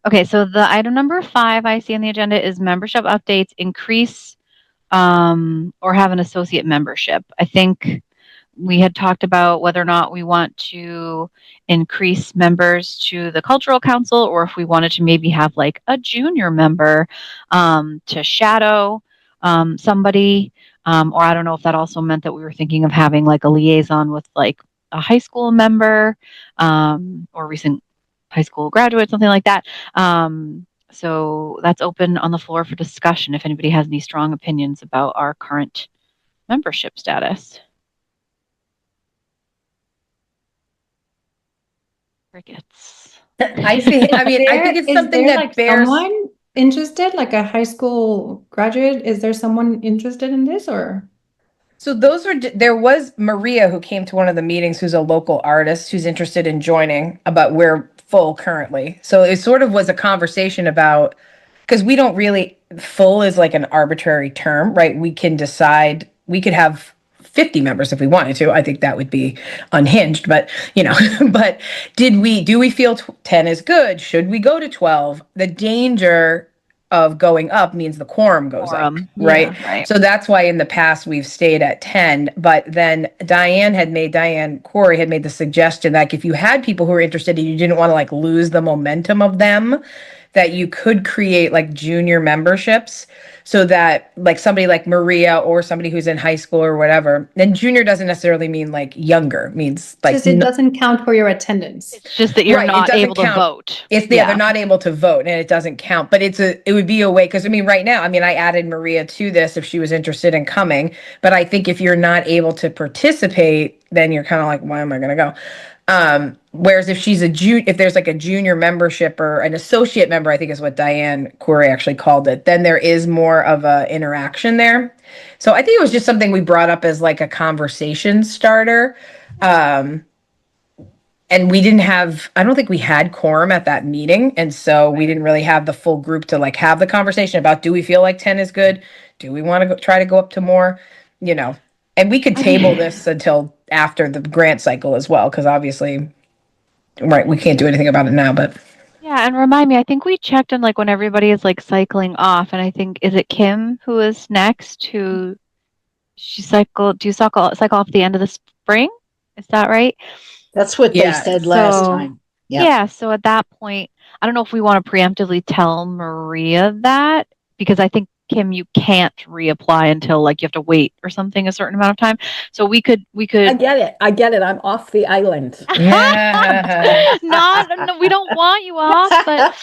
Speaker 6: Okay, so the item number 5 I see on the agenda is membership updates, increase or have an associate membership. I think we had talked about whether or not we want to increase members to the cultural council, or if we wanted to maybe have like a junior member to shadow somebody, or I don't know if that also meant that we were thinking of having like a liaison with like a high school member or recent high school graduate, something like that. So that's open on the floor for discussion if anybody has any strong opinions about our current membership status. Crickets.
Speaker 1: I think it's something that
Speaker 7: like
Speaker 1: bears.
Speaker 7: Someone interested, like a high school graduate? Is there someone interested in this, or?
Speaker 1: So there was Maria who came to one of the meetings, who's a local artist who's interested in joining, but we're full currently. So it sort of was a conversation about, because we don't really, full is like an arbitrary term, right? We can decide, we could have 50 members if we wanted to. I think that would be unhinged, but but do we feel 10 is good? Should we go to 12? The danger of going up means the quorum goes up, right?
Speaker 6: Yeah, right?
Speaker 1: So that's why in the past we've stayed at 10, but then Diane Corey had made the suggestion that if you had people who were interested and you didn't want to like lose the momentum of them, that you could create like junior memberships, so that like somebody like Maria or somebody who's in high school or whatever, then junior doesn't necessarily mean like younger, means like
Speaker 7: Because it doesn't count for your attendance.
Speaker 6: It's just that you're
Speaker 1: Right, it
Speaker 6: not
Speaker 1: doesn't
Speaker 6: able to
Speaker 1: count.
Speaker 6: vote.
Speaker 1: they're not able to vote and it doesn't count, but it would be a way, because right now, I added Maria to this if she was interested in coming, but I think if you're not able to participate, then you're kind of like, why am I going to go? Whereas if she's if there's like a junior membership or an associate member, I think is what Diane Corey actually called it, then there is more of a interaction there. So I think it was just something we brought up as like a conversation starter. And we didn't have, I don't think we had quorum at that meeting. And so we didn't really have the full group to like have the conversation about, do we feel like 10 is good? Do we want to try to go up to more, and we could table this until after the grant cycle as well. Cause obviously, right, we can't do anything about it now, but.
Speaker 6: Yeah, and remind me, I think we checked in like when everybody is like cycling off, and I think, is it Kim who is next? Do you cycle off the end of the spring? Is that right?
Speaker 4: That's what they said last time.
Speaker 6: Yeah, so at that point, I don't know if we want to preemptively tell Maria that, because I think, Kim, you can't reapply until like you have to wait or something a certain amount of time. So we could.
Speaker 3: I get it. I'm off the island.
Speaker 1: Yeah.
Speaker 6: No, we don't want you off, but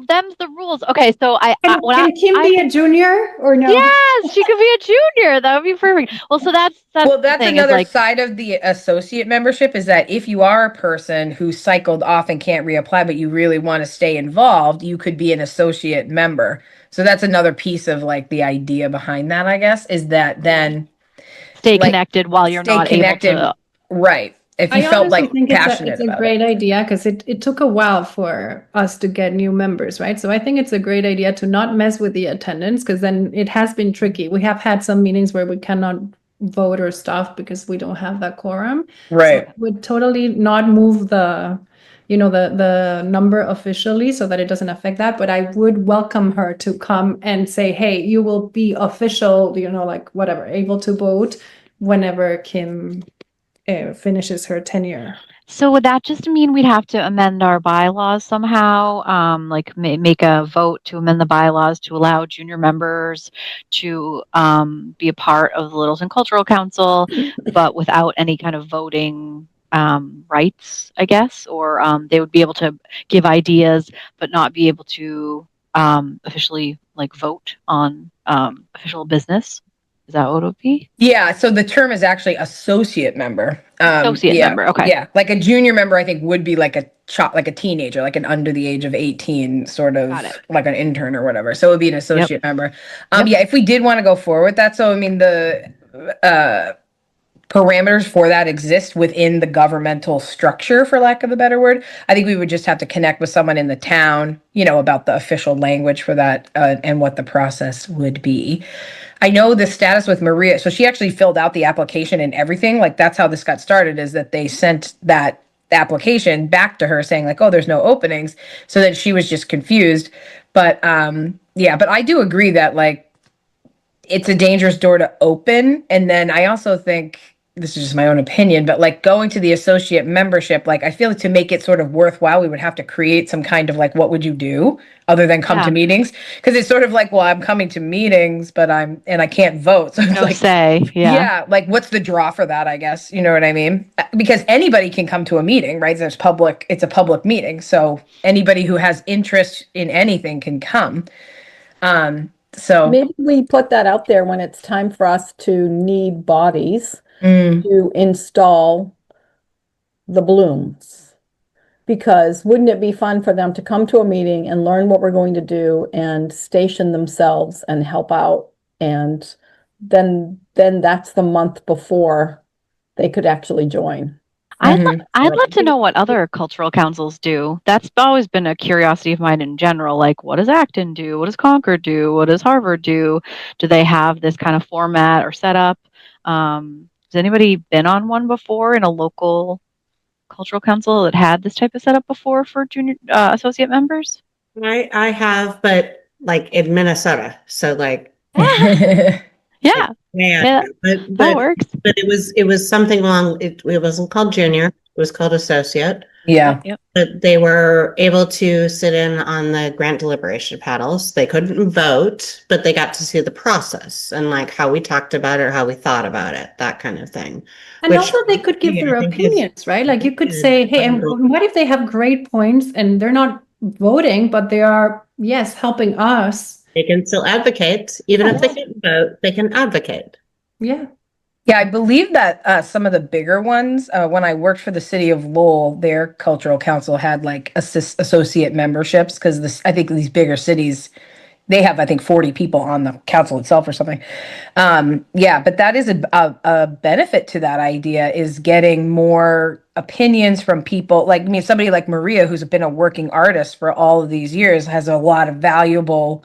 Speaker 6: them's the rules. Okay, so
Speaker 7: Can Kim be a junior or no?
Speaker 6: Yes, she could be a junior. That would be perfect. Well, so that's
Speaker 1: another side of the associate membership, is that if you are a person who cycled off and can't reapply, but you really want to stay involved, you could be an associate member. So that's another piece of like the idea behind that, I guess, is that then
Speaker 6: stay connected while you're not able to.
Speaker 1: Right. If you felt like passionate
Speaker 7: it's a
Speaker 1: about
Speaker 7: great idea, because it took a while for us to get new members, right? So I think it's a great idea to not mess with the attendance, because then it has been tricky. We have had some meetings where we cannot vote or stuff because we don't have that quorum.
Speaker 1: Right.
Speaker 7: So it would totally not move the number officially, so that it doesn't affect that. But I would welcome her to come and say, hey, you will be official, like whatever, able to vote whenever Kim finishes her tenure.
Speaker 6: So would that just mean we'd have to amend our bylaws somehow? Like make a vote to amend the bylaws to allow junior members to be a part of the Littleton Cultural Council, but without any kind of voting rights, I guess, or they would be able to give ideas, but not be able to officially like vote on official business. Is that what it would be?
Speaker 1: Yeah, so the term is actually associate member.
Speaker 6: Associate
Speaker 1: yeah,
Speaker 6: member, okay.
Speaker 1: Yeah, like a junior member, I think would be like like a teenager, like an under the age of 18, sort of
Speaker 6: Got it.
Speaker 1: like an intern or whatever. So it would be an associate member.
Speaker 6: Yep.
Speaker 1: Yeah, if we did want to go forward with that, so I mean the parameters for that exist within the governmental structure, for lack of a better word. I think we would just have to connect with someone in the town, about the official language for that and what the process would be. I know the status with Maria. So she actually filled out the application and everything. Like that's how this got started, is that they sent that application back to her saying like, oh, there's no openings. So then she was just confused. But but I do agree that like it's a dangerous door to open. And then I also think, this is just my own opinion, but like going to the associate membership, like I feel like to make it sort of worthwhile, we would have to create some kind of like, what would you do other than come to meetings? Because it's sort of like, well, I'm coming to meetings, but I can't vote. So it's
Speaker 6: No
Speaker 1: like,
Speaker 6: say. Yeah.
Speaker 1: like what's the draw for that, I guess? You know what I mean? Because anybody can come to a meeting, right? It's a public meeting. So anybody who has interest in anything can come. So
Speaker 3: Maybe we put that out there when it's time for us to need bodies to install the blooms. Because wouldn't it be fun for them to come to a meeting and learn what we're going to do and station themselves and help out? And then that's the month before they could actually join.
Speaker 6: I'd love to know what other cultural councils do. That's always been a curiosity of mine in general. Like, what does Acton do? What does Concord do? What does Harvard do? Do they have this kind of format or setup? Has anybody been on one before in a local cultural council that had this type of setup before for junior associate members?
Speaker 5: I have, but like in Minnesota. So like,
Speaker 6: Yeah.
Speaker 5: man,
Speaker 6: That
Speaker 5: but
Speaker 6: works.
Speaker 5: But it was something along. It wasn't called junior. It was called associate.
Speaker 1: yeah.
Speaker 6: Yep.
Speaker 5: But they were able to sit in on the grant deliberation panels. They couldn't vote, but they got to see the process and like how we talked about it, or how we thought about it, that kind of thing.
Speaker 7: And
Speaker 5: Which,
Speaker 7: also they could give
Speaker 5: yeah,
Speaker 7: their
Speaker 5: I think
Speaker 7: opinions, right? Like you could
Speaker 5: is
Speaker 7: say, hey, and
Speaker 5: wonderful.
Speaker 7: what if they have great points and they're not voting, but they are, yes, helping us.
Speaker 5: They can still advocate, even if they can't vote. They can advocate.
Speaker 7: Yeah.
Speaker 1: Yeah, I believe that some of the bigger ones, when I worked for the city of Lowell, their cultural council had like associate memberships, because I think these bigger cities, they have, I think, 40 people on the council itself or something. But that is a benefit to that idea, is getting more opinions from people. Like, I mean, somebody like Maria, who's been a working artist for all of these years, has a lot of valuable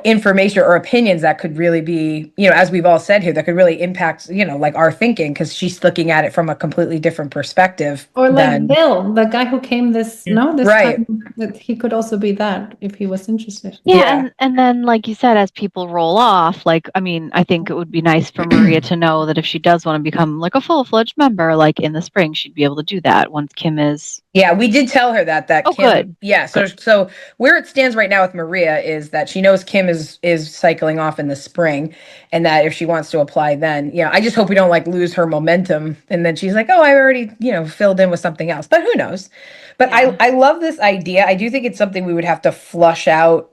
Speaker 1: information or opinions that could really be, as we've all said here, that could really impact, like our thinking, because she's looking at it from a completely different perspective.
Speaker 7: Or like Bill, the guy who came this
Speaker 1: Right.
Speaker 7: time, that he could also be that if he was interested.
Speaker 6: Yeah. And then, like you said, as people roll off, like, I mean, I think it would be nice for Maria to know that if she does want to become like a full-fledged member, like in the spring, she'd be able to do that once Kim is.
Speaker 1: Yeah, we did tell her that
Speaker 6: Oh,
Speaker 1: Kim,
Speaker 6: good.
Speaker 1: yeah. So where it stands right now with Maria is that she knows Kim is cycling off in the spring, and that if she wants to apply, then I just hope we don't like lose her momentum, and then she's like, oh, I already filled in with something else. But who knows? But I love this idea. I do think it's something we would have to flush out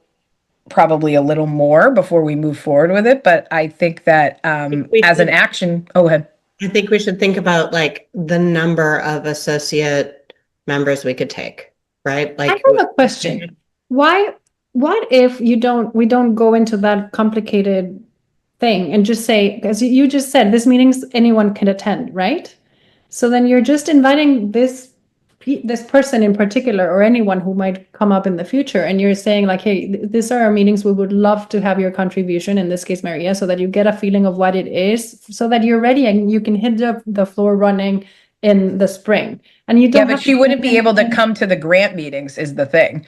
Speaker 1: probably a little more before we move forward with it. But I think that as an action, go ahead.
Speaker 5: I think we should think about like the number of associate members we could take, right? Like,
Speaker 7: I have a question. What if we don't go into that complicated thing and just say, because you just said this meetings anyone can attend, right? So then you're just inviting this person in particular, or anyone who might come up in the future, and you're saying like, hey, these are our meetings, we would love to have your contribution, in this case Maria, so that you get a feeling of what it is, so that you're ready and you can hit the floor running in the spring. And you don't
Speaker 1: but she wouldn't be able to come to the grant meetings is the thing.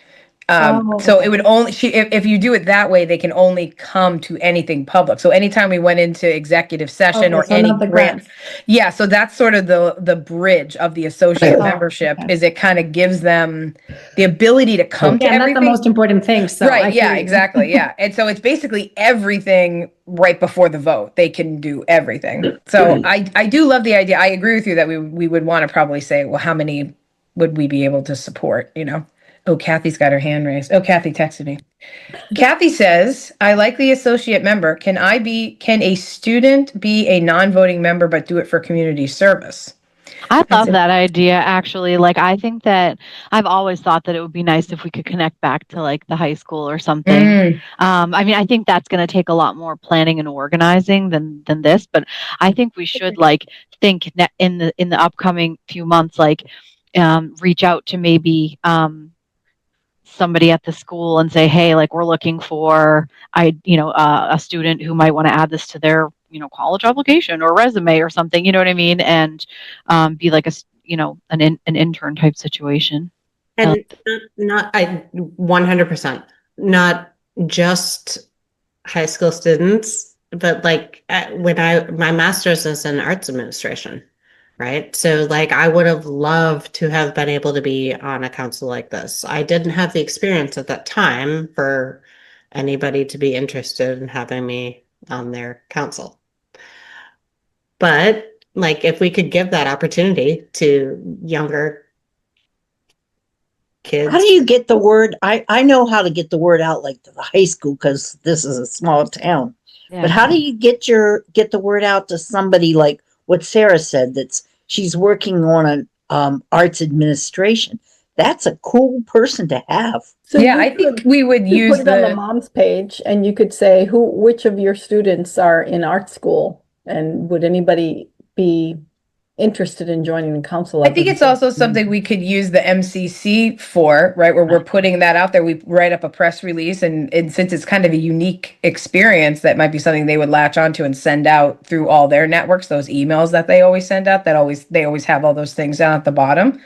Speaker 1: So it would only, if you do it that way, they can only come to anything public. So anytime we went into executive session or
Speaker 7: so
Speaker 1: any
Speaker 7: not the
Speaker 1: grant.
Speaker 7: grants.
Speaker 1: Yeah, so that's sort of the bridge of the associate
Speaker 7: Oh,
Speaker 1: membership
Speaker 7: okay.
Speaker 1: is it kind of gives them the ability to come to
Speaker 7: Yeah, not
Speaker 1: everything.
Speaker 7: the most important thing. So
Speaker 1: Right,
Speaker 7: I
Speaker 1: yeah,
Speaker 7: hear you.
Speaker 1: exactly, yeah. And so it's basically everything right before the vote. They can do everything. So I do love the idea. I agree with you that we would want to probably say, well, how many would we be able to support, you know? Oh, Kathy's got her hand raised. Oh, Kathy texted me. Kathy says, I like the associate member. Can a student be a non-voting member but do it for community service?
Speaker 6: I love that idea, actually. Like, I think that I've always thought that it would be nice if we could connect back to like the high school or something. I mean, I think that's going to take a lot more planning and organizing than this, but I think we should like think in the upcoming few months, like reach out to maybe somebody at the school and say, hey, like we're looking for a student who might want to add this to their college application or resume or something, you know what I mean, and be like an intern type situation.
Speaker 5: And not 100%, not just high school students, but like when my master's is in arts administration, right? So like I would have loved to have been able to be on a council like this. I didn't have the experience at that time for anybody to be interested in having me on their council. But like if we could give that opportunity to younger kids.
Speaker 4: How do you get the word? I know how to get the word out like to the high school because this is a small town.
Speaker 6: Yeah.
Speaker 4: But how do you get the word out to somebody like what Sarah said, she's working on an arts administration? That's a cool person to have.
Speaker 3: So
Speaker 1: Yeah,
Speaker 3: you
Speaker 1: I think
Speaker 3: could-
Speaker 1: we would
Speaker 3: you
Speaker 1: use
Speaker 3: put it on the mom's page and you could say which of your students are in art school and would anybody be interested in joining the council?
Speaker 1: I think it's also something we could use the MCC for, right? Where we're putting that out there. We write up a press release and since it's kind of a unique experience, that might be something they would latch onto and send out through all their networks, those emails that they always send out they always have all those things down at the bottom.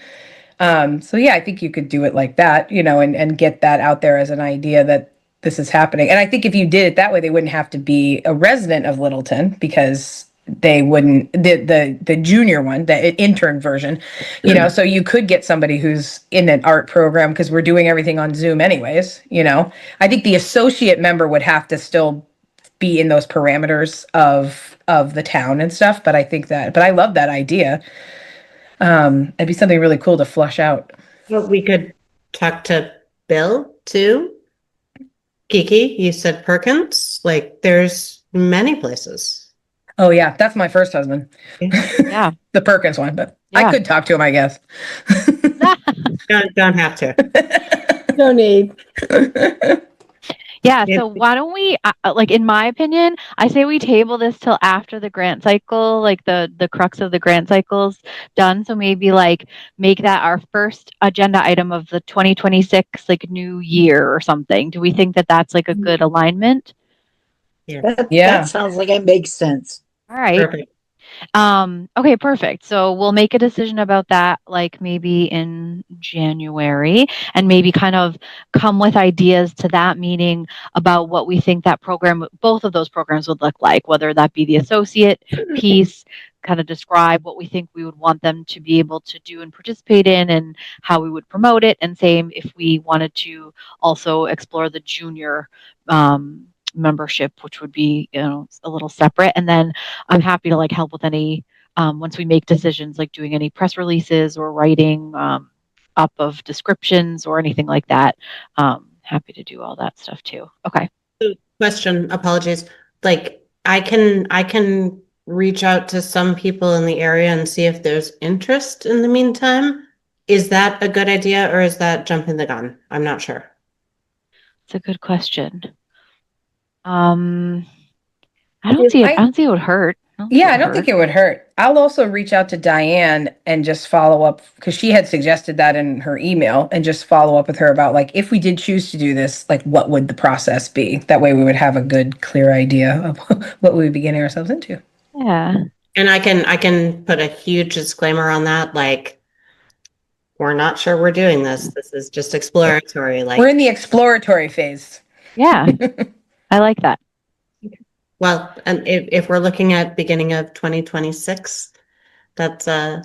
Speaker 1: So yeah, I think you could do it like that, and get that out there as an idea that this is happening. And I think if you did it that way, they wouldn't have to be a resident of Littleton because they wouldn't, the junior one, the intern version, so you could get somebody who's in an art program because we're doing everything on Zoom anyways, I think the associate member would have to still be in those parameters of the town and stuff. But I love that idea. It'd be something really cool to flush out.
Speaker 5: Well, we could talk to Bill too. Kiki, you said Perkins. Like there's many places.
Speaker 1: Oh yeah, that's my first husband.
Speaker 6: Yeah.
Speaker 1: The Perkins one, but
Speaker 6: Yeah.
Speaker 1: I could talk to him, I guess.
Speaker 5: Don't have to.
Speaker 3: No need.
Speaker 6: Yeah, so why don't we, like, in my opinion, I say we table this till after the grant cycle, like the crux of the grant cycle's done. So maybe like make that our first agenda item of the 2026, like new year or something. Do we think that that's like a good alignment?
Speaker 4: That sounds like it makes sense.
Speaker 6: All right.
Speaker 5: Perfect.
Speaker 6: Okay, perfect. So we'll make a decision about that, like maybe in January, and maybe kind of come with ideas to that meeting about what we think that program, both of those programs would look like, whether that be the associate piece, kind of describe what we think we would want them to be able to do and participate in and how we would promote it. And same if we wanted to also explore the junior, membership, which would be a little separate. And then I'm happy to like help with any once we make decisions, like doing any press releases or writing up of descriptions or anything like that. Happy to do all that stuff too. Okay.
Speaker 5: Question, apologies. Like I can reach out to some people in the area and see if there's interest in the meantime. Is that a good idea or is that jumping the gun? I'm not sure.
Speaker 6: It's a good question. I don't see it would hurt.
Speaker 1: I don't think it would hurt. I'll also reach out to Diane and just follow up because she had suggested that in her email and just follow up with her about like, if we did choose to do this, like what would the process be? That way we would have a good, clear idea of what we would be getting ourselves into.
Speaker 6: Yeah.
Speaker 5: And I can put a huge disclaimer on that. Like we're not sure we're doing this. This is just exploratory. Like,
Speaker 1: We're in the exploratory phase.
Speaker 6: Yeah, I like that.
Speaker 5: well, and if we're looking at beginning of 2026, that's a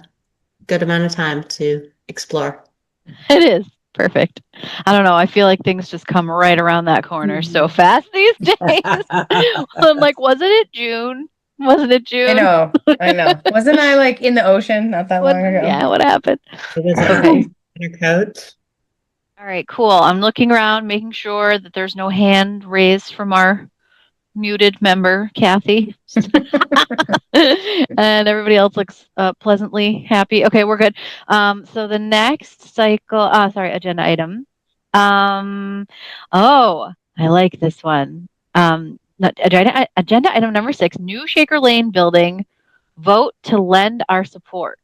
Speaker 5: good amount of time to explore.
Speaker 6: It is perfect. I don't know. I feel like things just come right around that corner so fast these days. I'm like, wasn't it June? Wasn't it June?
Speaker 1: I know. Wasn't I like in the ocean not that
Speaker 6: What,
Speaker 1: long ago?
Speaker 6: yeah, what happened?
Speaker 5: It was
Speaker 6: Okay.
Speaker 5: a coat.
Speaker 6: All right, cool. I'm looking around, making sure that there's no hand raised from our muted member, Kathy. And everybody else looks pleasantly happy. Okay, we're good. So the next agenda item. Oh, I like this one. Agenda item number 6, new Shaker Lane building, vote to lend our support.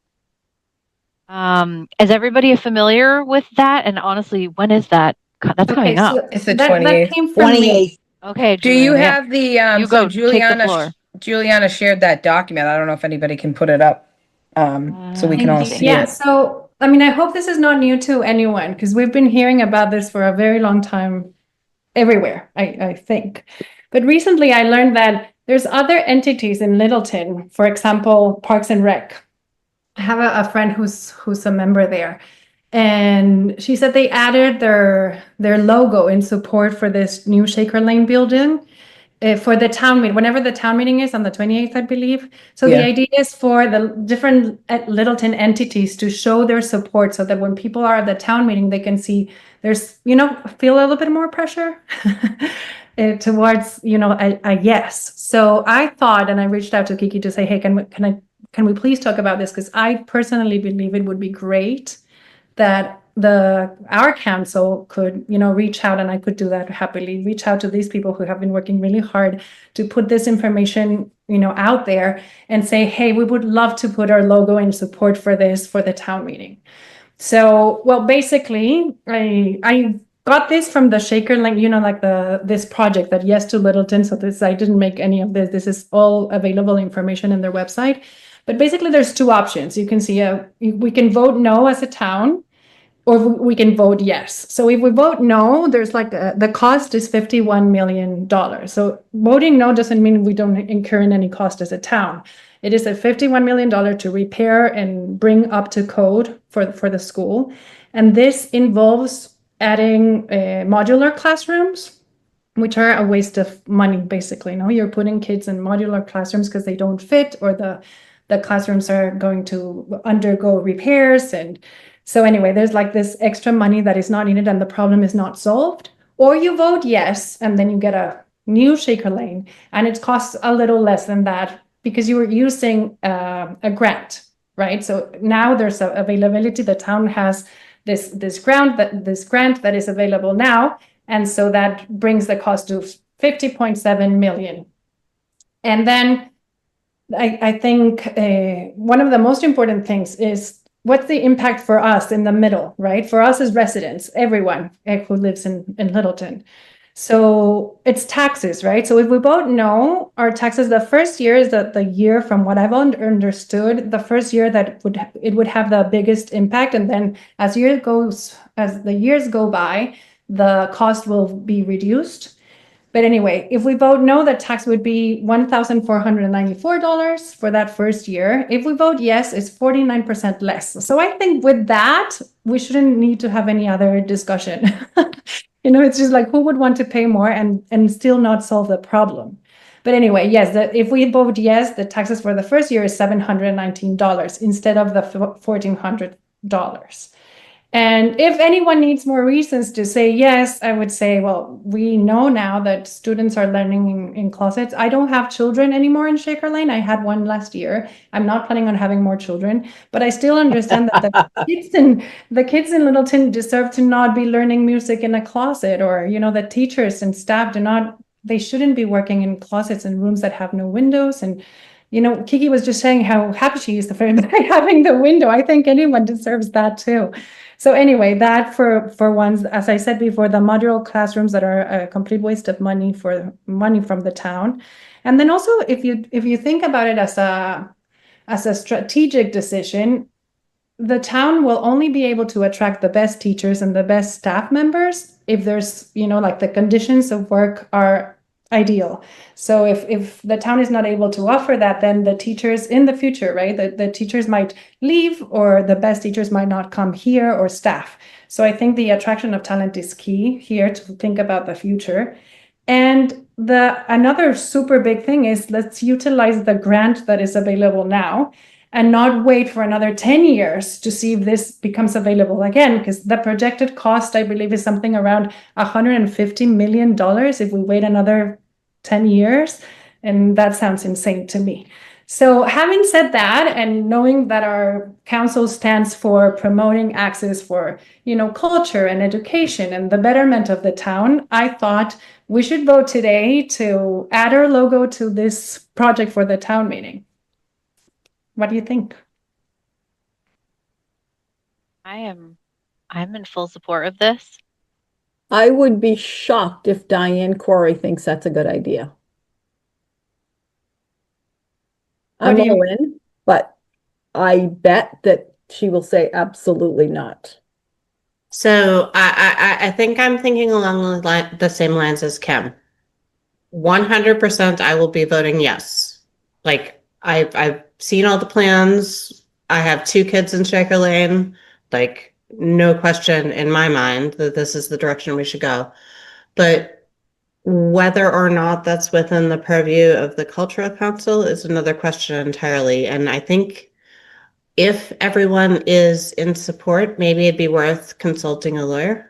Speaker 6: Is everybody familiar with that? And honestly, when is that? That's coming up.
Speaker 1: It's the
Speaker 7: that
Speaker 1: 28th.
Speaker 7: came from me.
Speaker 4: 28th.
Speaker 6: Okay,
Speaker 1: Do you
Speaker 6: Juliana, yeah.
Speaker 1: have the
Speaker 6: You
Speaker 1: so
Speaker 6: go, take the floor.
Speaker 1: Juliana shared that document. I don't know if anybody can put it up so we can all see
Speaker 7: Yeah,
Speaker 1: it.
Speaker 7: so I mean, I hope this is not new to anyone because we've been hearing about this for a very long time everywhere, I think. But recently I learned that there's other entities in Littleton, for example, Parks and Rec. I have a friend who's a member there. And she said they added their logo in support for this new Shaker Lane building for the town meeting, whenever the town meeting is on the 28th, I believe. So
Speaker 1: Yeah.
Speaker 7: the idea is for the different Littleton entities to show their support so that when people are at the town meeting, they can see there's, feel a little bit more pressure towards, a yes. So I thought, and I reached out to Kiki to say, hey, can we please talk about this? Because I personally believe it would be great that our council could, reach out, and I could do that happily, reach out to these people who have been working really hard to put this information, out there and say, hey, we would love to put our logo in support for this for the town meeting. So, well, basically, I got this from the Shaker Lane, like this project that Yes to Littleton. So I didn't make any of this. This is all available information in their website. But basically, there's two options. You can see we can vote no as a town, or we can vote yes. So if we vote no, there's the cost is $51 million. So voting no doesn't mean we don't incur in any cost as a town. It is a $51 million to repair and bring up to code for the school. And this involves adding modular classrooms, which are a waste of money, basically. No, you're putting kids in modular classrooms because they don't fit, or the classrooms are going to undergo repairs. And so anyway, there's this extra money that is not needed and the problem is not solved. Or you vote yes, and then you get a new Shaker Lane, and it costs a little less than that because you were using a grant, right? So now there's availability. The town has this grant that is available now, and so that brings the cost to $50.7 million. And then I think one of the most important things is what's the impact for us in the middle, right? For us as residents, everyone who lives in Littleton. So it's taxes, right? So if we vote no, our taxes, the first year is the year, from what I've understood, the first year that it would have the biggest impact. And then as the years go by, the cost will be reduced. But anyway, if we vote no, the tax would be $1,494 for that first year. If we vote yes, it's 49% less. So I think with that, we shouldn't need to have any other discussion. It's just who would want to pay more and still not solve the problem? But anyway, yes, if we vote yes, the taxes for the first year is $719 instead of the $1,400. And if anyone needs more reasons to say yes, I would say, well, we know now that students are learning in closets. I don't have children anymore in Shaker Lane. I had one last year. I'm not planning on having more children, but I still understand that the kids in Littleton deserve to not be learning music in a closet, or, the teachers and staff they shouldn't be working in closets and rooms that have no windows. And Kiki was just saying how happy she is by having the window. I think anyone deserves that too. So anyway, that for ones, as I said before, the modular classrooms that are a complete waste of money from the town. And then also, if you think about it as a strategic decision, the town will only be able to attract the best teachers and the best staff members if there's, like the conditions of work are ideal. So if the town is not able to offer that, then the teachers in the future, right, the teachers might leave, or the best teachers might not come here, or staff. So I think the attraction of talent is key here to think about the future. And another super big thing is, let's utilize the grant that is available now and not wait for another 10 years to see if this becomes available again, because the projected cost, I believe, is something around $150 million if we wait another 10 years. And that sounds insane to me. So having said that, and knowing that our council stands for promoting access for, culture and education and the betterment of the town, I thought we should vote today to add our logo to this project for the town meeting. What do you think?
Speaker 6: I'm in full support of this.
Speaker 3: I would be shocked if Diane Corey thinks that's a good idea. I'm all in, but I bet that she will say absolutely not.
Speaker 5: So I think I'm thinking along the same lines as Kim. 100% I will be voting yes. Like, I've seen all the plans. I have 2 kids in Shaker Lane. Like, no question in my mind that this is the direction we should go. But whether or not that's within the purview of the Cultural Council is another question entirely. And I think if everyone is in support, maybe it'd be worth consulting a lawyer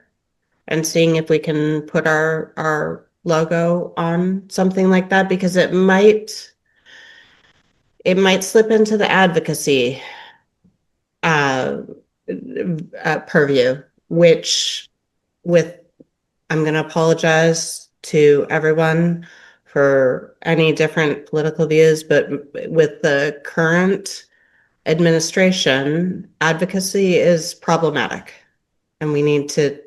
Speaker 5: and seeing if we can put our logo on something like that, because it might slip into the advocacy purview, which I'm going to apologize to everyone for any different political views, but with the current administration, advocacy is problematic, and we need to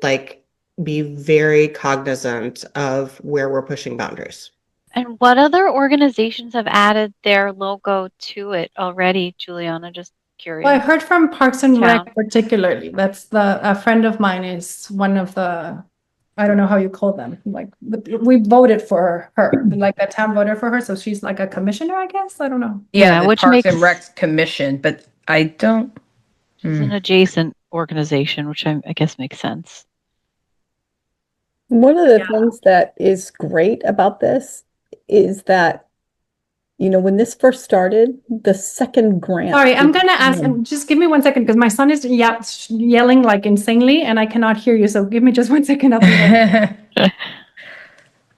Speaker 5: be very cognizant of where we're pushing boundaries.
Speaker 6: And what other organizations have added their logo to it already, Juliana? Just curious.
Speaker 7: Well, I heard from Parks and
Speaker 6: Town.
Speaker 7: Rec particularly. That's a friend of mine is one of the, I don't know how you call them. We voted for her, the town voted for her. So she's like a commissioner, I guess. I don't know.
Speaker 1: Yeah, the
Speaker 6: which
Speaker 1: Parks
Speaker 6: makes
Speaker 1: and Rec Commission, but I don't.
Speaker 6: It's an adjacent organization, which I guess makes sense.
Speaker 3: One of the things that is great about this is that, when this first started, the second grant.
Speaker 7: Sorry, I'm going to ask, just give me 1 second, because my son is yelling like insanely and I cannot hear you. So give me just 1 second.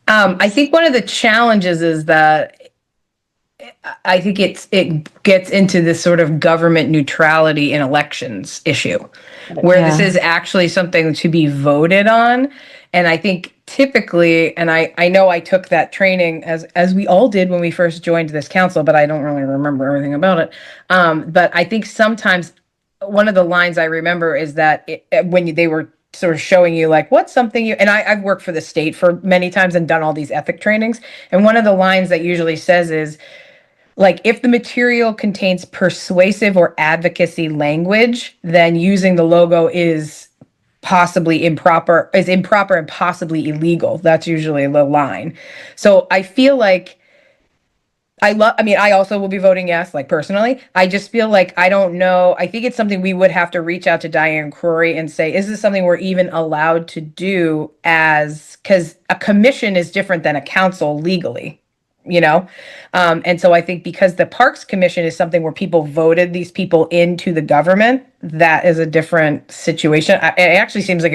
Speaker 1: I think one of the challenges is that I think it gets into this sort of government neutrality in elections issue, where this is actually something to be voted on. And I think typically, and I know I took that training as we all did when we first joined this council, but I don't really remember everything about it. But I think sometimes one of the lines I remember is that when they were sort of showing you what's something you, and I've worked for the state for many times and done all these ethic trainings. And one of the lines that usually says is, if the material contains persuasive or advocacy language, then using the logo is improper and possibly illegal. That's usually the line. So I feel like I also will be voting yes, personally. I just feel I don't know. I think it's something we would have to reach out to Diane Corey and say, is this something we're even allowed to do because a commission is different than a council legally. And so I think because the Parks Commission is something where people voted these people into the government, that is a different situation. It actually seems like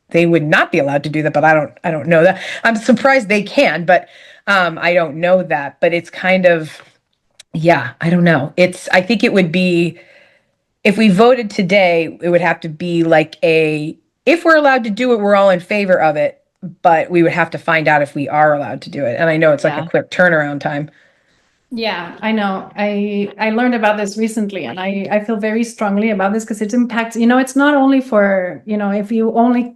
Speaker 1: they would not be allowed to do that, but I don't know that. I'm surprised they can, but I don't know that. But it's kind of, I don't know. I think it would be, if we voted today, it would have to be if we're allowed to do it, we're all in favor of it. But we would have to find out if we are allowed to do it. And I know it's a quick turnaround time.
Speaker 7: Yeah, I know. I learned about this recently, and I feel very strongly about this because it impacts, it's not only for, if you only,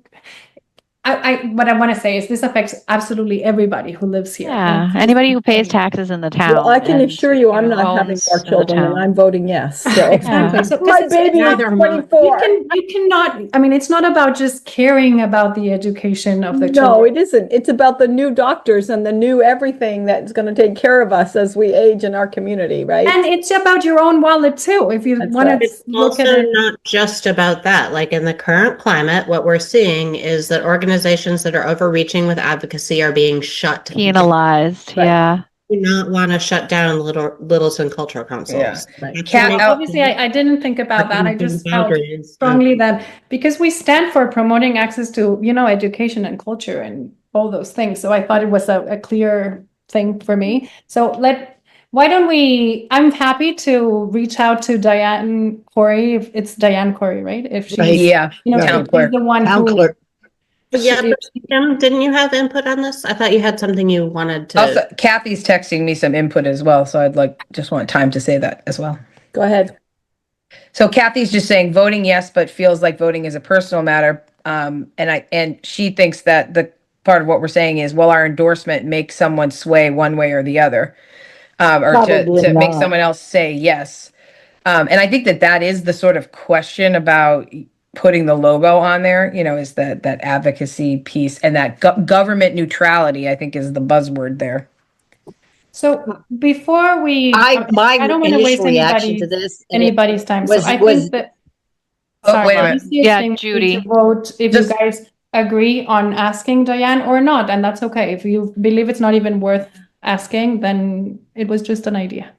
Speaker 7: what I want to say is this affects absolutely everybody who lives here.
Speaker 6: Yeah,
Speaker 7: And
Speaker 6: anybody who pays taxes in the town.
Speaker 3: Well, I can
Speaker 6: and,
Speaker 3: assure you, I'm not having
Speaker 6: owns
Speaker 3: more
Speaker 6: in the
Speaker 3: children, and
Speaker 6: town.
Speaker 3: I'm voting yes. So
Speaker 7: Exactly. So 'cause
Speaker 3: my
Speaker 7: it's
Speaker 3: baby is
Speaker 7: not-
Speaker 9: Neither am I.
Speaker 3: 24.
Speaker 7: you cannot, I mean, it's not about just caring about the education of the
Speaker 3: No,
Speaker 7: children.
Speaker 3: it isn't. It's about the new doctors and the new everything that's going to take care of us as we age in our community, right?
Speaker 7: And it's about your own wallet too. If you
Speaker 3: That's
Speaker 7: want
Speaker 3: right.
Speaker 7: to
Speaker 5: It's
Speaker 7: look at
Speaker 5: also
Speaker 7: it.
Speaker 5: not just about that. Like in the current climate, what we're seeing is that organizations that are overreaching with advocacy are being shut down.
Speaker 6: Penalized.
Speaker 3: Right.
Speaker 6: Yeah.
Speaker 5: Do not want to shut down Littleton Cultural Councils.
Speaker 1: Yeah.
Speaker 3: Right.
Speaker 5: That's
Speaker 1: Cat-
Speaker 5: amazing.
Speaker 7: Obviously, I didn't think about that. I just felt
Speaker 5: Boundaries.
Speaker 7: strongly that because we stand for promoting access to, education and culture and all those things. So I thought it was a clear thing for me. So why don't we, I'm happy to reach out to Diane Corey, if it's Diane Corey, right? If she's,
Speaker 4: Right.
Speaker 1: Yeah,
Speaker 7: if
Speaker 1: town
Speaker 7: she's
Speaker 1: clerk.
Speaker 7: the one
Speaker 4: Town
Speaker 7: who,
Speaker 4: clerk.
Speaker 5: Yeah, but Kim, didn't you have input on this? I thought you had something you wanted to.
Speaker 1: Also, Kathy's texting me some input as well, so just want time to say that as well.
Speaker 3: Go ahead.
Speaker 1: So Kathy's just saying voting yes, but feels like voting is a personal matter. And she thinks that the part of what we're saying is, well, our endorsement makes someone sway one way or the other, or
Speaker 4: Probably
Speaker 1: to make
Speaker 4: not.
Speaker 1: someone else say yes. And I think that is the sort of question about putting the logo on there, is that advocacy piece, and that government neutrality, I think, is the buzzword there.
Speaker 7: so before we,
Speaker 4: My
Speaker 7: I don't want to waste
Speaker 4: initial reaction to
Speaker 7: anybody's
Speaker 4: this, and it-
Speaker 7: anybody's time. So
Speaker 4: was-
Speaker 7: I
Speaker 4: was-
Speaker 7: think that.
Speaker 1: Oh,
Speaker 7: Sorry,
Speaker 1: wait a
Speaker 7: the
Speaker 1: minute.
Speaker 7: easiest
Speaker 6: Yeah,
Speaker 7: thing would be
Speaker 6: Judy.
Speaker 7: to vote if
Speaker 1: Just-
Speaker 7: you guys agree on asking Diane or not, and that's okay. If you believe it's not even worth asking, then it was just an idea.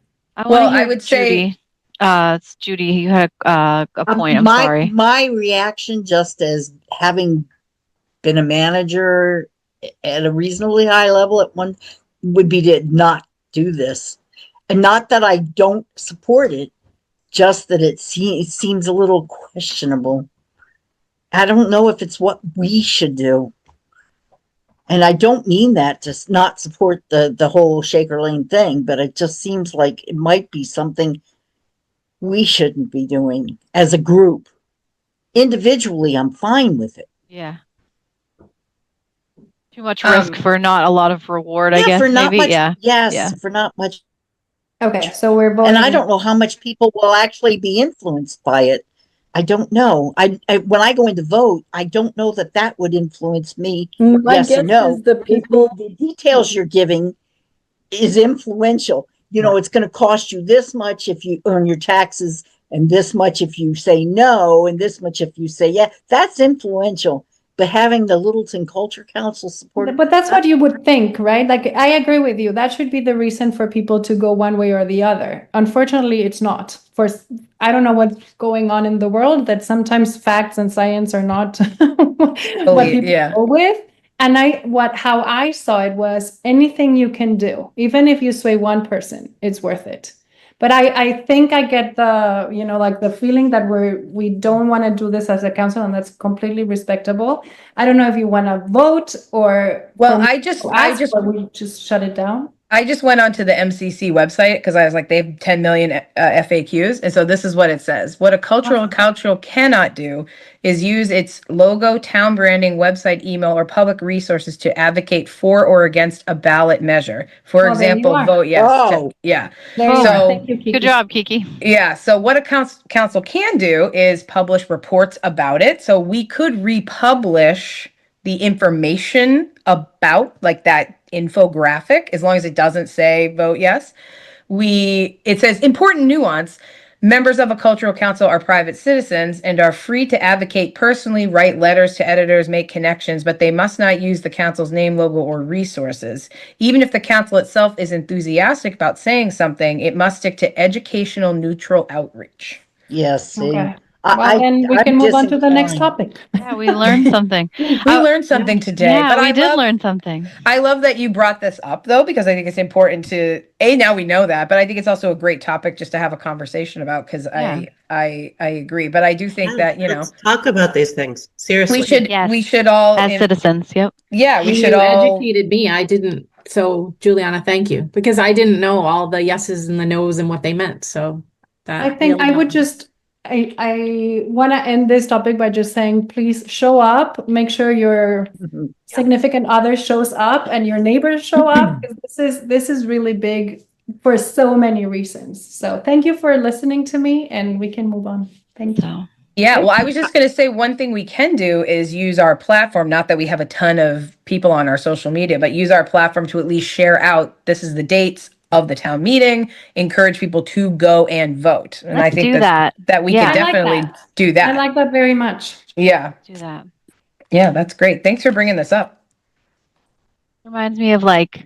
Speaker 1: Well, I would say-
Speaker 6: Judy. It's Judy. You had a point. I'm
Speaker 4: my,
Speaker 6: sorry.
Speaker 4: My reaction, just as having been a manager at a reasonably high level at one, would be to not do this. And not that I don't support it, just that it seems a little questionable. I don't know if it's what we should do. And I don't mean that to not support the whole Shaker Lane thing, but it just seems like it might be something we shouldn't be doing as a group. Individually, I'm fine with it.
Speaker 6: Yeah. Too much risk for not a lot of reward, I guess.
Speaker 4: for not
Speaker 6: Maybe.
Speaker 4: much.
Speaker 6: Yeah.
Speaker 4: Yes,
Speaker 6: Yeah.
Speaker 4: for not much.
Speaker 7: Okay, so we're voting.
Speaker 4: And I don't know how much people will actually be influenced by it. I don't know. I when I go in to vote, I don't know that would influence me.
Speaker 3: My
Speaker 4: Yes or
Speaker 3: guess
Speaker 4: no.
Speaker 3: is the people,
Speaker 4: The details you're giving is influential. It's going to cost you this much if you earn your taxes, and this much if you say no, and this much if you say yeah. That's influential. But having the Littleton Culture Council support,
Speaker 7: But that's what you would think, right? Like, I agree with you. That should be the reason for people to go one way or the other. Unfortunately, it's not. I don't know what's going on in the world, that sometimes facts and science are not what people
Speaker 1: yeah.
Speaker 7: go with. And how I saw it was anything you can do, even if you sway one person, it's worth it. But I think I get the, like the feeling that we don't want to do this as a council, and that's completely respectable. I don't know if you want to vote or.
Speaker 1: Well,
Speaker 7: we just shut it down.
Speaker 1: I just went onto the MCC website because I was like, they have 10 million FAQs. And so this is what it says. What a cultural council cannot do is use its logo, town branding, website, email, or public resources to advocate for or against a ballot measure. For
Speaker 7: Well, there you
Speaker 1: example,
Speaker 7: are.
Speaker 1: vote yes.
Speaker 4: Oh.
Speaker 1: Yeah.
Speaker 7: There you
Speaker 1: So-
Speaker 7: are. Thank you, Kiki.
Speaker 6: Good job, Kiki.
Speaker 1: Yeah. So what a council can do is publish reports about it. So we could republish the information about like that infographic, as long as it doesn't say vote yes. It says important nuance. Members of a cultural council are private citizens and are free to advocate personally, write letters to editors, make connections, but they must not use the council's name, logo, or resources. Even if the council itself is enthusiastic about saying something, it must stick to educational, neutral outreach.
Speaker 4: yes. See,
Speaker 7: Okay. Well, then we can move on to the next topic.
Speaker 6: Yeah, we learned something.
Speaker 1: We learned something today.
Speaker 6: Yeah,
Speaker 1: but
Speaker 6: we
Speaker 1: I
Speaker 6: did
Speaker 1: love-
Speaker 6: learn something.
Speaker 1: I love that you brought this up, though, because I think it's important to now we know that, but I think it's also a great topic just to have a conversation about, because
Speaker 6: Yeah.
Speaker 1: I agree. But I do think that
Speaker 5: Let's talk about these things. Seriously.
Speaker 6: Yes.
Speaker 1: we should all
Speaker 6: As citizens. Yep.
Speaker 1: yeah, we
Speaker 9: And
Speaker 1: should
Speaker 9: you
Speaker 1: all
Speaker 9: educated me. I didn't. So Juliana, thank you, because I didn't know all the yeses and the nos and what they meant. So that
Speaker 7: I think
Speaker 9: really
Speaker 7: I would
Speaker 9: helped me.
Speaker 7: just I want to end this topic by just saying, please show up, make sure your
Speaker 4: Mhm.
Speaker 7: significant other shows up and your neighbors show up. 'Cause this is really big for so many reasons. So thank you for listening to me, and we can move on. Thank you.
Speaker 6: So
Speaker 1: Yeah, well, I was just going to say one thing we can do is use our platform, not that we have a ton of people on our social media, but use our platform to at least share out this is the dates of the town meeting, encourage people to go and vote. And I
Speaker 6: let's
Speaker 1: think
Speaker 6: do that.
Speaker 1: that we
Speaker 6: Yeah.
Speaker 1: could
Speaker 7: I like
Speaker 1: definitely
Speaker 7: that.
Speaker 1: do
Speaker 7: I
Speaker 1: that.
Speaker 7: like that very much.
Speaker 1: Yeah.
Speaker 6: Do that.
Speaker 1: Yeah, that's great. Thanks for bringing this up.
Speaker 6: Reminds me of like,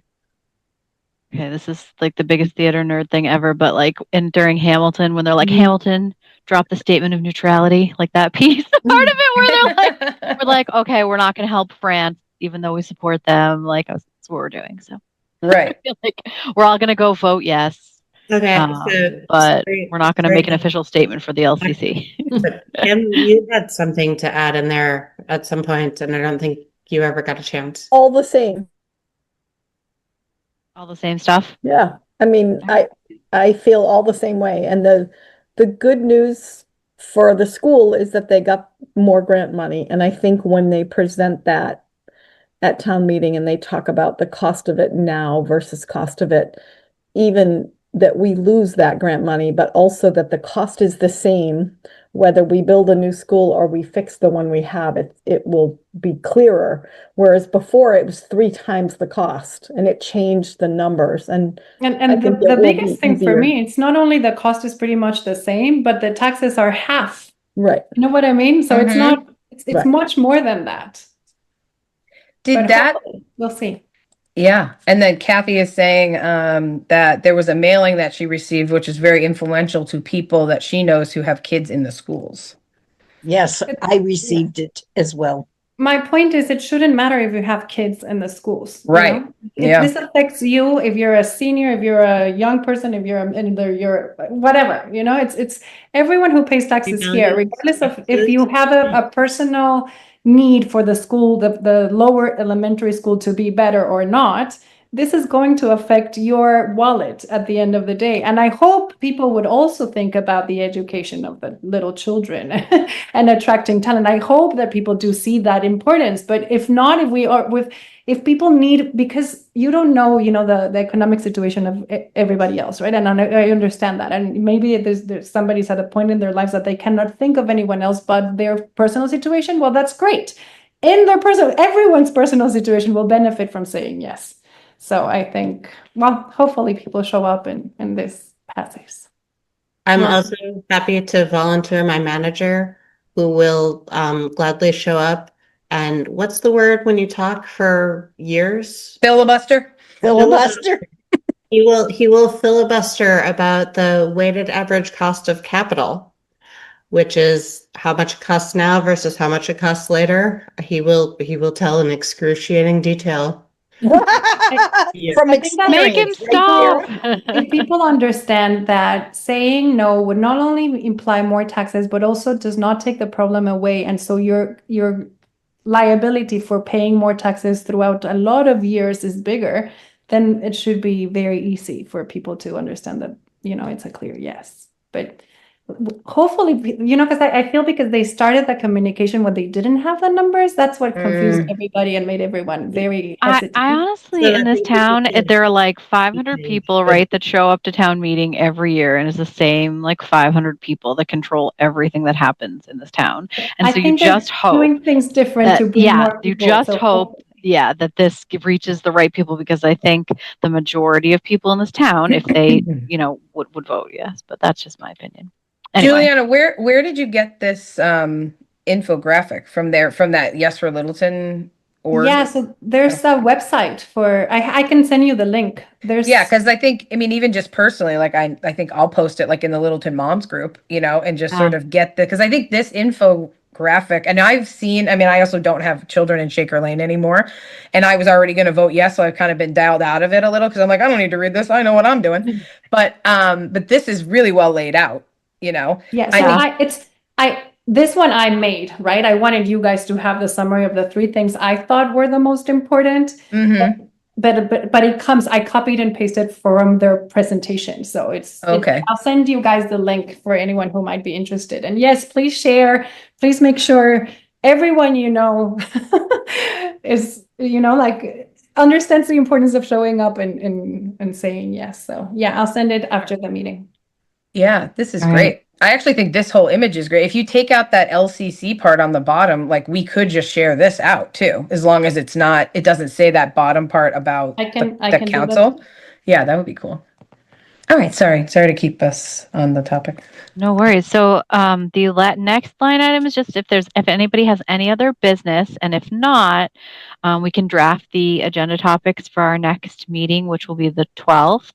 Speaker 6: okay, this is like the biggest theater nerd thing ever, but like during Hamilton, when they're like, Hamilton, drop the statement of neutrality, like that piece, part of it where they're like, we're like, okay, we're not going to help France, even though we support them. Like, that's what we're doing. So
Speaker 1: Right.
Speaker 6: I feel like we're all going to go vote yes,
Speaker 5: Okay,
Speaker 6: but
Speaker 5: sorry-
Speaker 6: we're not going to
Speaker 5: sorry.
Speaker 6: make an official statement for the LCC.
Speaker 5: But Kim, you had something to add in there at some point, and I don't think you ever got a chance.
Speaker 3: All the same.
Speaker 6: All the same stuff.
Speaker 3: Yeah, I mean, I feel all the same way. And the good news for the school is that they got more grant money. And I think when they present that at town meeting and they talk about the cost of it now versus cost of it, even that we lose that grant money, but also that the cost is the same, whether we build a new school or we fix the one we have, it will be clearer. Whereas before it was 3 times the cost and it changed the numbers. And I
Speaker 7: And
Speaker 3: think it
Speaker 7: the
Speaker 3: will
Speaker 7: biggest
Speaker 3: be
Speaker 7: thing for
Speaker 3: easier.
Speaker 7: me, it's not only the cost is pretty much the same, but the taxes are half.
Speaker 3: Right.
Speaker 7: You know what I mean? So it's
Speaker 1: Mhm.
Speaker 7: not, it's
Speaker 3: Right.
Speaker 7: much more than that.
Speaker 1: Did
Speaker 7: But
Speaker 1: that
Speaker 7: hopefully, we'll see.
Speaker 1: Yeah. And then Kathy is saying that there was a mailing that she received, which is very influential to people that she knows who have kids in the schools.
Speaker 4: Yes, I received it as well.
Speaker 7: My point is, it shouldn't matter if you have kids in the schools. you
Speaker 1: Right.
Speaker 7: know?
Speaker 1: Yeah.
Speaker 7: This affects you if you're a senior, if you're a young person, if you're whatever, it's everyone who pays taxes
Speaker 5: know,
Speaker 7: here,
Speaker 5: yes,
Speaker 7: regardless of if
Speaker 5: taxes.
Speaker 7: you have a personal need for the school, the lower elementary school to be better or not. This is going to affect your wallet at the end of the day. And I hope people would also think about the education of the little children and attracting talent. I hope that people do see that importance. But if not, if people need, because you don't know, the economic situation of everybody else, right? And I understand that. And maybe there's somebody's at a point in their lives that they cannot think of anyone else but their personal situation. Well, that's great. Everyone's personal situation will benefit from saying yes. So I think, well, hopefully people show up and this passes.
Speaker 5: I'm
Speaker 7: Yeah.
Speaker 5: also happy to volunteer my manager, who will gladly show up. And what's the word when you talk for years?
Speaker 1: Filibuster?
Speaker 4: Filibuster.
Speaker 5: He will filibuster about the weighted average cost of capital, which is how much it costs now versus how much it costs later. He will tell in excruciating detail.
Speaker 4: From
Speaker 7: I think that-
Speaker 6: Make him
Speaker 4: experience, right there.
Speaker 6: stop.
Speaker 7: If people understand that saying no would not only imply more taxes, but also does not take the problem away. And so your liability for paying more taxes throughout a lot of years is bigger, then it should be very easy for people to understand that, it's a clear yes. But hopefully, because I feel because they started the communication when they didn't have the numbers, that's what confused everybody and made everyone very
Speaker 6: I
Speaker 7: hesitant.
Speaker 6: honestly,
Speaker 5: So
Speaker 6: in
Speaker 5: I
Speaker 6: this
Speaker 5: think
Speaker 6: town,
Speaker 5: this is-
Speaker 6: there are like 500 people, right, that show up to town meeting every year, and it's the same like 500 people that control everything that happens in this town. And
Speaker 7: I
Speaker 6: so you
Speaker 7: think they're
Speaker 6: just hope
Speaker 7: doing things different
Speaker 6: that,
Speaker 7: to bring more
Speaker 6: you
Speaker 7: people,
Speaker 6: just
Speaker 7: so
Speaker 6: hope, that this reaches the right people, because I think the majority of people in this town, if they, would vote yes. But that's just my opinion. Anyway.
Speaker 1: Juliana, where did you get this infographic from that Yes for Littleton org?
Speaker 7: Yeah, so there's a website for, I can send you the link.
Speaker 1: Yeah, because I think, even just personally, like I think I'll post it like in the Littleton Moms group, and just sort of get because I think this infographic, and I've seen, I also don't have children in Shaker Lane anymore, and I was already going to vote yes, so I've kind of been dialed out of it a little because I'm like, I don't need to read this, I know what I'm doing. But this is really well laid out,
Speaker 7: Yeah, so this one I made, right? I wanted you guys to have the summary of the 3 things I thought were the most important.
Speaker 1: Mhm.
Speaker 7: But but it comes, I copied and pasted from their presentation. So
Speaker 1: Okay.
Speaker 7: I'll send you guys the link for anyone who might be interested. And yes, please share, please make sure everyone is, like understands the importance of showing up and saying yes. So yeah, I'll send it after the meeting.
Speaker 1: Yeah, this is
Speaker 6: All right.
Speaker 1: great. I actually think this whole image is great. If you take out that LCC part on the bottom, like we could just share this out too, as long as it doesn't say that bottom part about
Speaker 7: I can
Speaker 1: the
Speaker 7: do that.
Speaker 1: council. Yeah, that would be cool. All right, sorry to keep us on the topic.
Speaker 6: No worries. So the next line item is just if anybody has any other business, and if not, we can draft the agenda topics for our next meeting, which will be the 12th.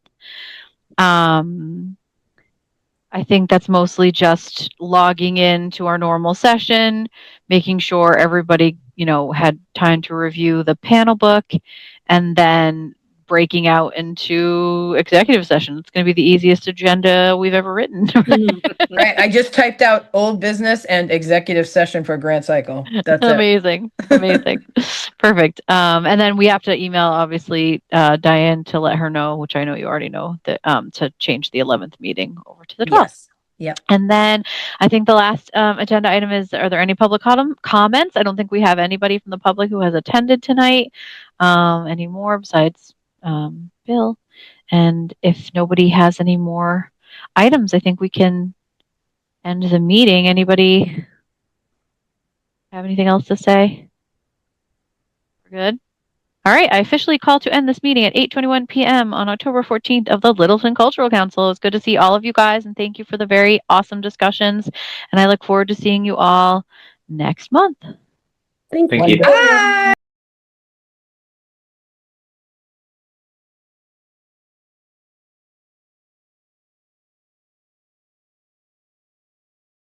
Speaker 6: I think that's mostly just logging into our normal session, making sure everybody, had time to review the panel book, and then breaking out into executive session. It's going to be the easiest agenda we've ever written.
Speaker 1: Right, I just typed out old business and executive session for grant cycle. That's it.
Speaker 6: Amazing. Perfect. And then we have to email, obviously, Diane to let her know, which I know you already know, that to change the 11th meeting over to the 12th.
Speaker 1: Yes. Yep.
Speaker 6: And then I think the last agenda item is, are there any public comments? I don't think we have anybody from the public who has attended tonight anymore besides Bill. And if nobody has any more items, I think we can end the meeting. Anybody have anything else to say? We're good? All right, I officially call to end this meeting at 8:21 p.m. on October 14th of the Littleton Cultural Council. It's good to see all of you guys, and thank you for the very awesome discussions. And I look forward to seeing you all next month.
Speaker 3: Thank
Speaker 8: Thank
Speaker 3: you.
Speaker 8: you.
Speaker 1: Bye.